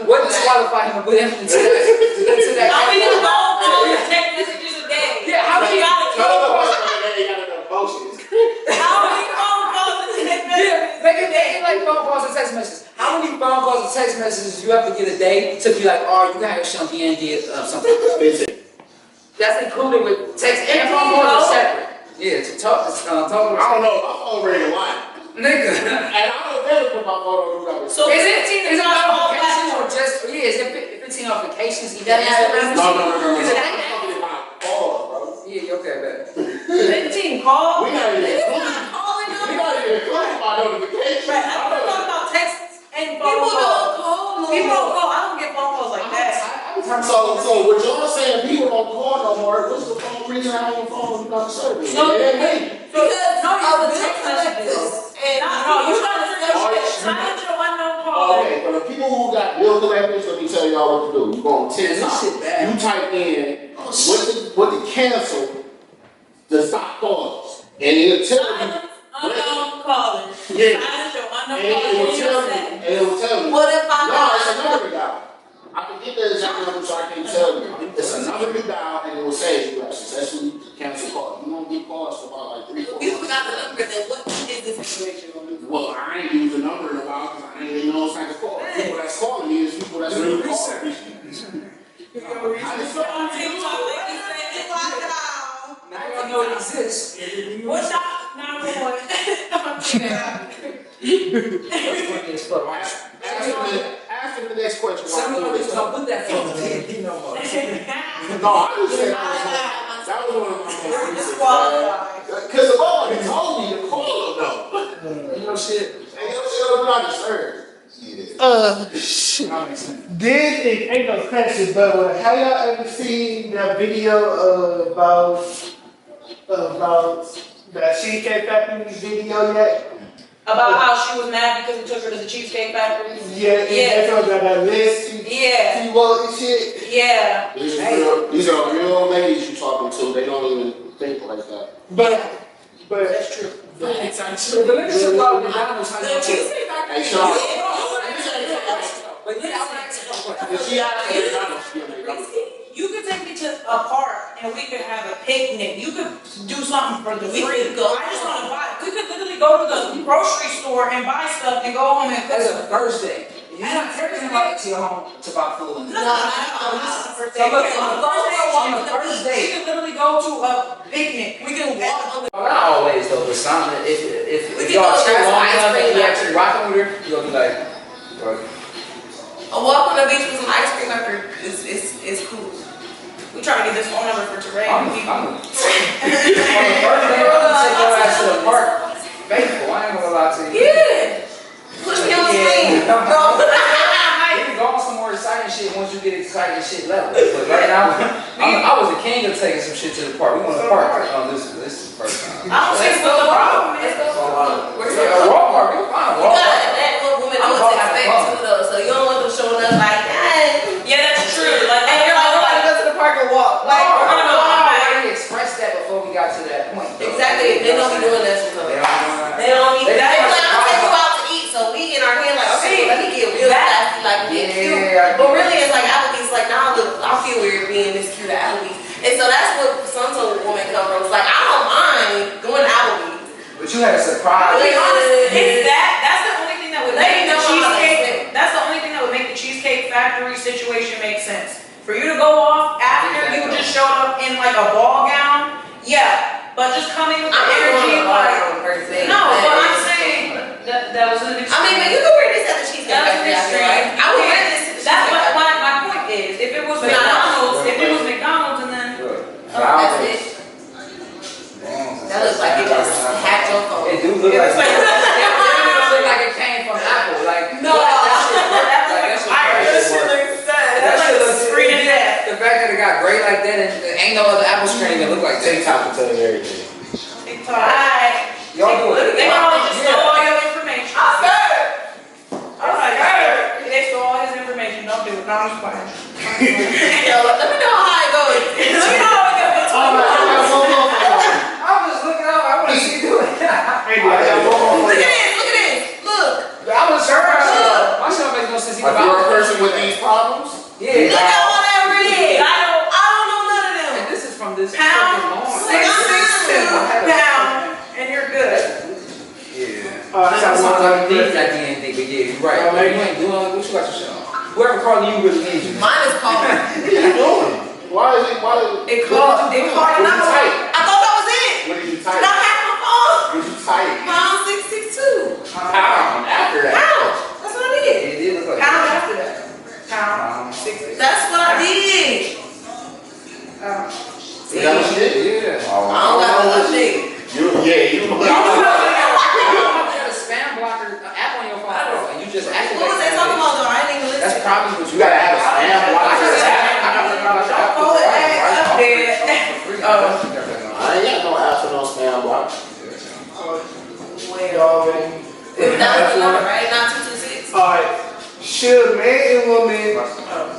S3: What
S4: disqualify him and put him into that?
S2: How many phone calls and text messages a day?
S4: Yeah, how many?
S2: How many phone calls and text messages?
S4: Yeah, they like phone calls and text messages. How many phone calls and text messages you have to get a day to be like, oh, you got your shit on DND something? That's included with text and phone calls are separate. Yeah, to talk.
S1: I don't know. My phone rang a lot.
S4: Nigga.
S1: And I don't ever put my phone on do not
S2: So
S4: is it notifications or just, is it 15 notifications? Even Instagram?
S1: No.
S4: Is it
S1: I'm talking about calls, bro.
S4: Yeah, okay, bet.
S2: 15 calls?
S1: We gotta get close by notifications.
S2: Right, I'm not talking about texts and phone
S3: People
S2: calls.
S3: don't call.
S2: People don't call. I don't get phone calls like that.
S1: So what y'all saying, people don't call no more. What's the phone reason I have a phone? You not service.
S2: No,
S3: Because
S2: no,
S3: of
S2: you
S3: text messages. And
S2: No, you silence your unknown caller.
S1: Okay, for the people who got bill collectors, let me tell y'all what to do. You go on TikTok,
S4: shit bad.
S1: you type in what to cancel the stop calls, and it'll tell you.
S2: Silence unknown callers.
S1: Yeah.
S2: Silence your unknown
S1: And it will
S2: callers.
S1: tell you. And it will tell you.
S3: What if
S1: No, it's another dial. I can get the exact number so I can tell you. It's another dial, and it will say you have successfully canceled calls. You won't get calls for about like 3-4
S3: you
S1: months.
S3: forgot the number, then what is the situation?
S1: Well, I ain't used the number in a while because I ain't even know it's like a call. People that's calling me is people that's really calling me.
S2: You go on TikTok, like you said, it's locked down.
S4: Now y'all know it exists.
S2: What's that? 911.
S4: That's funny as fuck, right?
S1: After the next question,
S4: Some
S1: I'll
S4: of
S1: do
S4: you
S1: this.
S4: don't put that phone in DND no more.
S1: No, I just said that was one of my most recent.
S2: Disqualified.
S1: Because the mother told me to call him though.
S4: You know shit.
S1: And your shit was not disturbed.
S5: Shit.
S4: That makes sense.
S5: This is, ain't no question, but have y'all ever seen that video about that Cheesecake Factory video yet?
S2: About how she was mad because we took her to the Cheesecake Factory.
S5: Yeah, that's what got that list.
S2: Yeah.
S5: She wrote and shit.
S2: Yeah.
S1: These are real ladies you talking to. They don't even think like that.
S5: But
S2: That's true.
S4: The nigga should go to McDonald's.
S1: Hey, Sean.
S4: But yeah, I'm gonna ask you a question.
S1: If she out there, she a McDonald's.
S2: You could take me to a park and we could have a picnic. You could do something for the free. I just want to buy. We could literally go to the grocery store and buy stuff and go home and cook.
S4: That's a Thursday. You're not taking him out to your home to buy food.
S2: No, this is the first day.
S4: So look, on the first
S2: We
S4: day.
S2: could literally go to a picnic. We can walk.
S4: Not always though, but some if
S3: We can
S4: y'all
S3: go
S4: chill
S3: grab some
S4: long
S3: ice
S4: enough
S3: cream
S4: and you
S3: after.
S4: actually rocking with her, you gonna be like, bro.
S3: A walk on the beach with some ice cream after is cool.
S2: We try to get this phone number for Teray.
S4: On the first day, I'm gonna take your ass to the park. Faithful, I ain't gonna lie to you.
S3: Yeah. Push me on the screen.
S4: You can go on some more exciting shit once you get excited shit level. But right now, I was the king of taking some shit to the park. We went to the park. Oh, this is the first time.
S2: I don't see what the problem is.
S3: Where's
S4: Yeah, a raw park. We'll find a raw park.
S3: that little woman
S4: I'm
S3: knows
S4: about
S3: to
S4: to have
S3: expect
S4: fun.
S3: too though, so you don't want them showing up like, hey.
S2: Yeah, that's true. Like,
S3: And you're like, we're gonna go to the park and walk. Like,
S2: we're gonna go
S4: I
S2: out back.
S4: already expressed that before we got to that point. though.
S3: exactly. They don't be doing that sometimes.
S4: They don't do that.
S3: They don't even. They're like, I'm taking you out to eat, so we in our head like, okay, well, let me get real classy, like get cute.
S4: Yeah.
S3: But really, it's like Applebee's. Like now, I feel weird being this cute at Applebee's, and so that's what some sort of woman come from. It's like I don't mind going to Applebee's.
S4: But you had a surprise.
S2: To be honest, it's that's the only thing that would
S3: Let
S2: make
S3: me
S2: the
S3: know how they
S2: cheesecake. That's the only thing that would make the Cheesecake Factory situation make sense. For you to go off after you just showed up in like a ball gown, yeah. But just coming with the energy, like no. But I'm saying that was an extreme.
S3: I mean, but you can wear this at the Cheesecake
S2: That was
S3: Factory.
S2: an
S3: I feel
S2: extreme.
S3: like. I would wear this. At the
S2: That's
S3: Cheesecake
S2: what
S3: Factory.
S2: my point is. If it was
S3: But not-
S2: McDonald's, and then
S3: That's it. That looks like it just hacked your phone.
S4: It do look like it look like it came from Apple. Like
S2: no,
S4: that shit looks
S2: screen and death.
S4: the fact that it got gray like that and there ain't no other Apple screen that look like that.
S1: TikTok will tell you everything.
S2: Alright.
S4: Y'all do it.
S2: They probably just stole all your information. Alright. They stole No, I'm just playing.
S3: Yo, let me know how it goes.
S2: Let me know how it goes.
S4: I was just looking up. I want to see you do it.
S3: Look at this. Look.
S4: I was sure. My show makes no sense.
S1: If you're a person with these problems,
S4: Yeah.
S3: Look at all that red. I don't know none of them.
S4: And this is from this
S2: Pound,
S4: fucking
S2: 662 pound, and you're good.
S4: Yeah. That's how sometimes things at the end, but yeah, you're right. Like, you ain't doing what you got your show. Whoever calling you really needs you.
S3: Mine is called.
S1: what are you doing? Why is it?
S2: It called
S1: What did you
S2: another
S1: type?
S3: I thought that was it.
S1: What did you
S3: And I
S1: type?
S3: had my phone.
S1: What did you type?
S3: Pound 662.
S1: Pound after that.
S3: Pound. That's what I did.
S4: It did look like
S2: pound after that. Pound, 6.
S3: That's what I did.
S1: Is that what you did?
S4: Yeah.
S1: Oh,
S3: I don't got no update.
S1: You
S4: You got a spam blocker app on your phone, and you just activate.
S3: What was they talking about though? I didn't even listen.
S4: That's probably what
S1: You gotta have a spam blocker.
S2: Don't call it update.
S1: I ain't got no apps with no spam block.
S3: That was the number, right? Not 226.
S5: Alright, should men and women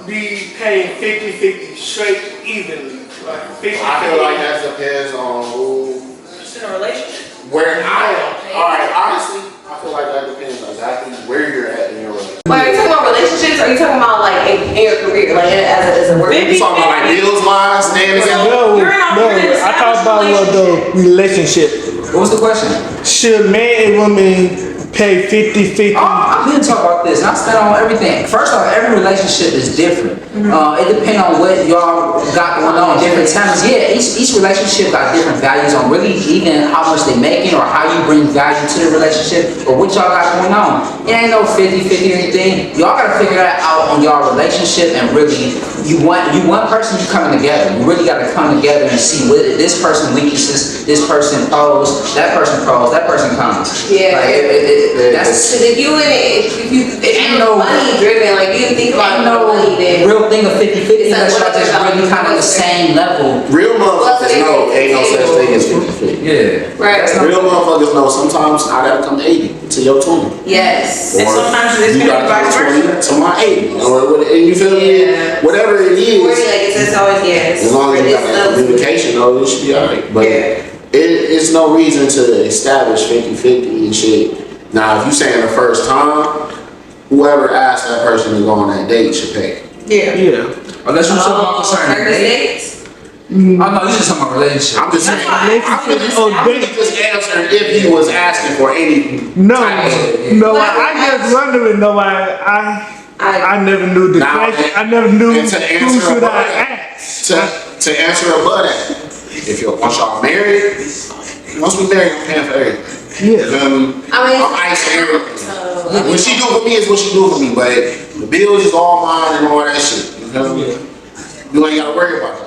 S5: be paying 50-50 straight evenly? Like 50-50?
S1: I feel like that depends on who,
S2: Just in a relationship.
S1: where I am. Alright, honestly, I feel like that depends on exactly where you're at in your relationship.
S3: Wait, are you talking about relationships? Or are you talking about like in your career, like as a work?
S1: You talking about like bills wise, staying together?
S5: No,
S2: You're in an
S5: I talk about
S2: established
S5: the relationship.
S4: What was the question?
S5: Should men and women pay 50-50?
S4: I'm here to talk about this, and I stand on everything. First off, every relationship is different. It depends on what y'all got going on at different times. Yeah, each relationship got different values on really even how much they making or how you bring value to the relationship or what y'all got going on. It ain't no 50-50 or anything. Y'all gotta figure that out on y'all relationship, and really, you one person, you coming together. You really gotta come together and see what this person weaknesses, this person pros, that person cons.
S3: Yeah.
S4: That's
S3: Because if you in it, if you
S4: ain't no
S3: money driven, like you think about money, then
S4: real thing of 50-50 unless y'all just really kind of the same level.
S1: Real motherfuckers know ain't no such thing as 50-50.
S4: Yeah.
S3: right.
S1: Real motherfuckers know sometimes I gotta come 80 to your 20.
S3: Yes.
S2: And sometimes it's
S1: you
S2: gonna be
S1: gotta
S2: vice
S1: come
S2: versa.
S1: 20 to my 80. Or you feel me?
S3: Yeah.
S1: Whatever it
S3: Where
S1: is,
S3: like it's always yes.
S1: as long as you got that communication, though, it should be alright. But it's no reason to establish 50-50 and shit. Now, if you saying the first time, whoever asked that person to go on that date should pay.
S2: Yeah.
S5: Yeah.
S4: Unless you're talking about concerning
S3: First
S4: dates.
S3: dates.
S4: Oh no, you just talking about relationship.
S1: I'm just saying.
S5: Relationship or
S1: I'm
S5: date?
S1: just answering if he was asking for any.
S5: No,
S1: type
S5: no, I just wondering, no, I never knew the
S1: Now,
S5: question. I never knew
S1: and to
S5: who
S1: answer
S5: should
S1: about
S5: I
S1: that,
S5: ask.
S1: to answer above that, if you're once y'all married, once we married, I'm paying for everything.
S5: Yeah.
S1: I'm icing everything. What she do for me is what she do for me, but the bills is all mine and all that shit. You feel me? You ain't gotta worry about that.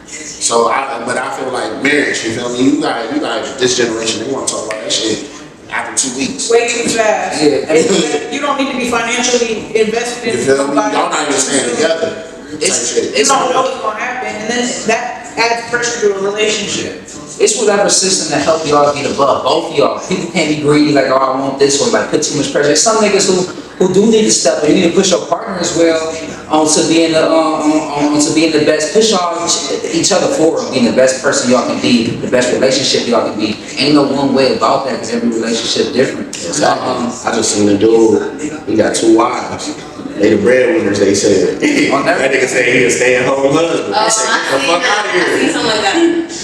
S1: So but I feel like marriage, you feel me? You got this generation, they wanna talk about that shit after 2 weeks.
S2: Way too fast.
S4: Yeah.
S2: You don't need to be financially invested
S1: You
S2: in
S1: feel me?
S2: somebody.
S1: Y'all not even staying together.
S2: You don't know what's gonna happen, and then that adds pressure to a relationship.
S4: It's whatever system that help y'all get above. Both of y'all. People can't be greedy like, oh, I want this, or like put too much pressure. There's some niggas who do need to step up. You need to push your partner as well onto being the best. Push y'all each other forward, being the best person y'all can be, the best relationship y'all can be. Ain't no one way about that because every relationship different.
S1: Exactly. I just seen a dude, he got 2 wives. They the breadwinners, they said. That nigga said he a stay-at-home husband.
S3: Oh,
S1: They said, get the fuck out of
S3: I see
S1: here.
S3: something like that.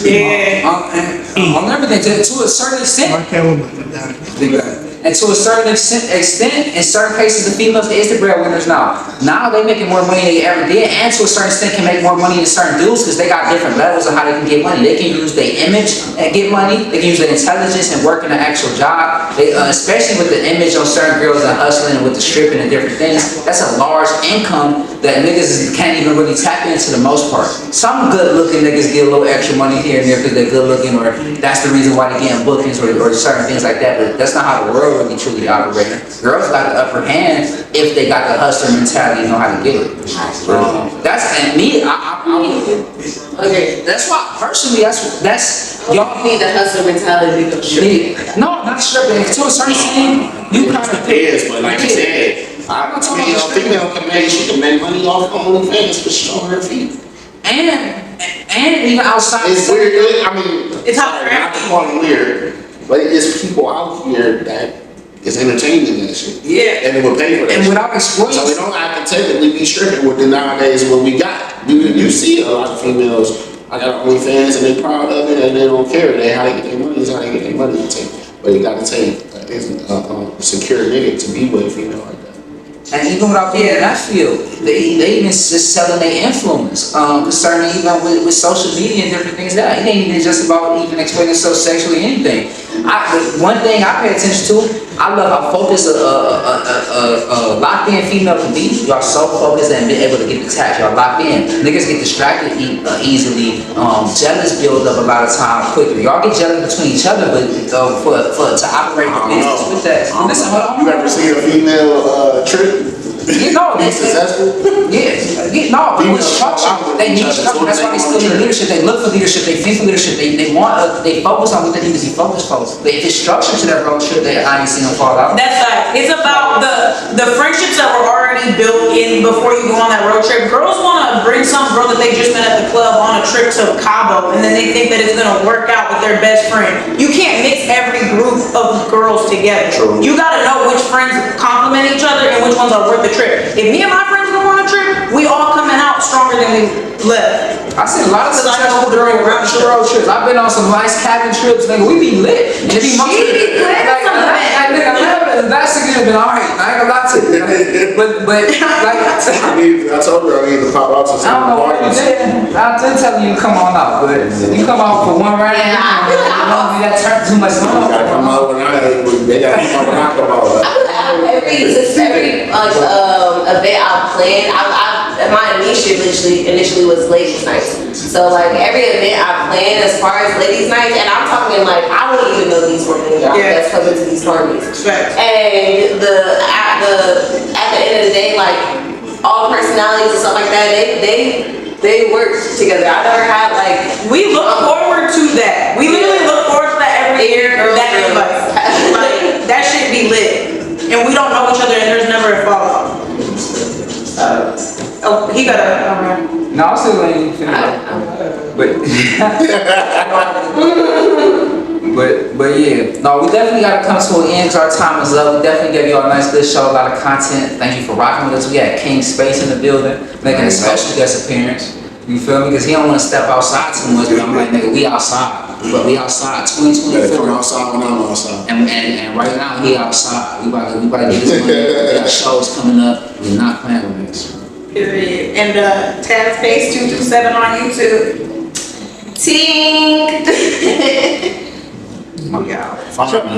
S2: Yeah.
S4: On everything, to a certain extent.
S5: I can't remember.
S4: And to a certain extent, in certain cases, the females is the breadwinners now. Now they making more money than they ever did, and to a certain extent can make more money than certain dudes because they got different levels of how they can get money. They can use their image and get money. They can use their intelligence and work in an actual job. They, especially with the image on certain girls and hustling and with the stripping and different things. That's a large income that niggas can't even really tap into the most part. Some good-looking niggas get a little extra money here and there because they're good-looking, or that's the reason why they're getting bookings or certain things like that. But that's not how the world really truly operating. Girls got the upper hand if they got the hustler mentality and know how to get it. That's and me. Okay. That's why personally, that's y'all
S3: You need the hustle mentality of
S4: need. No, not stripping. To a certain extent, you kind of
S1: It is, but like you said, I mean, a female can make, she can make money off OnlyFans for showing her feet.
S4: And even outside.
S1: It's weird. I mean,
S2: It's how
S1: sorry, not to call it weird, but it's people out here that is entertaining that shit.
S2: Yeah.
S1: And they would pay for that
S4: And
S1: shit.
S4: without exploiting.
S1: So we don't have to technically be stripping with the nowadays what we got. You see a lot of females, I got OnlyFans and they proud of it and they don't care. They how they get their money is how they get their money. But you gotta take a secure nigga to be with a female like that.
S4: And even without being in that field, they even just selling their influence concerning even with social media and different things. That it ain't even just about even explaining themselves sexually or anything. One thing I pay attention to, I love how focused a locked in female can be. Y'all so focused and be able to get detached. Y'all locked in. Niggas get distracted easily. Jealous build up a lot of time quickly. Y'all get jealous between each other, but to operate the business with that. Listen, hold on.
S1: You ever seen a female trip?
S4: You know,
S1: Be successful?
S4: no, but with structure, they need structure. That's why they still need leadership. They look for leadership. They think for leadership. They focus on what they need to be focused on. If it's structure to that road trip, I ain't seen them fall out.
S2: That's right. It's about the friendships that were already built in before you go on that road trip. Girls want to bring some girl that they just met at the club on a trip to Cabo, and then they think that it's gonna work out with their best friend. You can't mix every group of girls together.
S1: True.
S2: You gotta know which friends complement each other and which ones are worth the trip. If me and my friends go on a trip, we all coming out stronger than we left.
S4: I seen a lot of successful during road trips. I've been on some nice cabin trips, nigga. We be lit. And it be that's again been alright. I ain't gonna lie to you. But like
S1: I told her I need to pop out to
S4: I don't
S1: some
S4: know what you
S1: parties.
S4: did. I'll just tell you to come on out, but you come out for one round.
S3: Yeah, I feel like
S4: you don't be that turn too much.
S1: They gotta come out when they gotta come out when I come out.
S3: every event I planned, my initially was ladies' night. So like every event I planned as far as ladies' night, and I'm talking like I don't even know these women that's coming to these parties.
S2: Right.
S3: And at the end of the day, like all personalities and stuff like that, they work together. I never had like
S2: We look forward to that. We literally look forward to that every year. That invite. Like that shit be lit, and we don't know each other, and there's never a fallout. Oh, he got a.
S4: No, I'm still waiting for But yeah, no, we definitely gotta come to an end because our time is up. We definitely gave you all a nice good show, a lot of content. Thank you for rocking with us. We had King Space in the building, making a special guest appearance. You feel me? Because he don't want to step outside too much, but I'm like, nigga, we outside. But we outside,
S1: Come
S4: 2024.
S1: outside when I'm outside.
S4: And right now, he outside. We about to get this money. We got shows coming up. We're not playing with this.
S2: Period. And Taz Face 227 on YouTube.
S3: ting.
S4: Yeah.
S1: Follow me.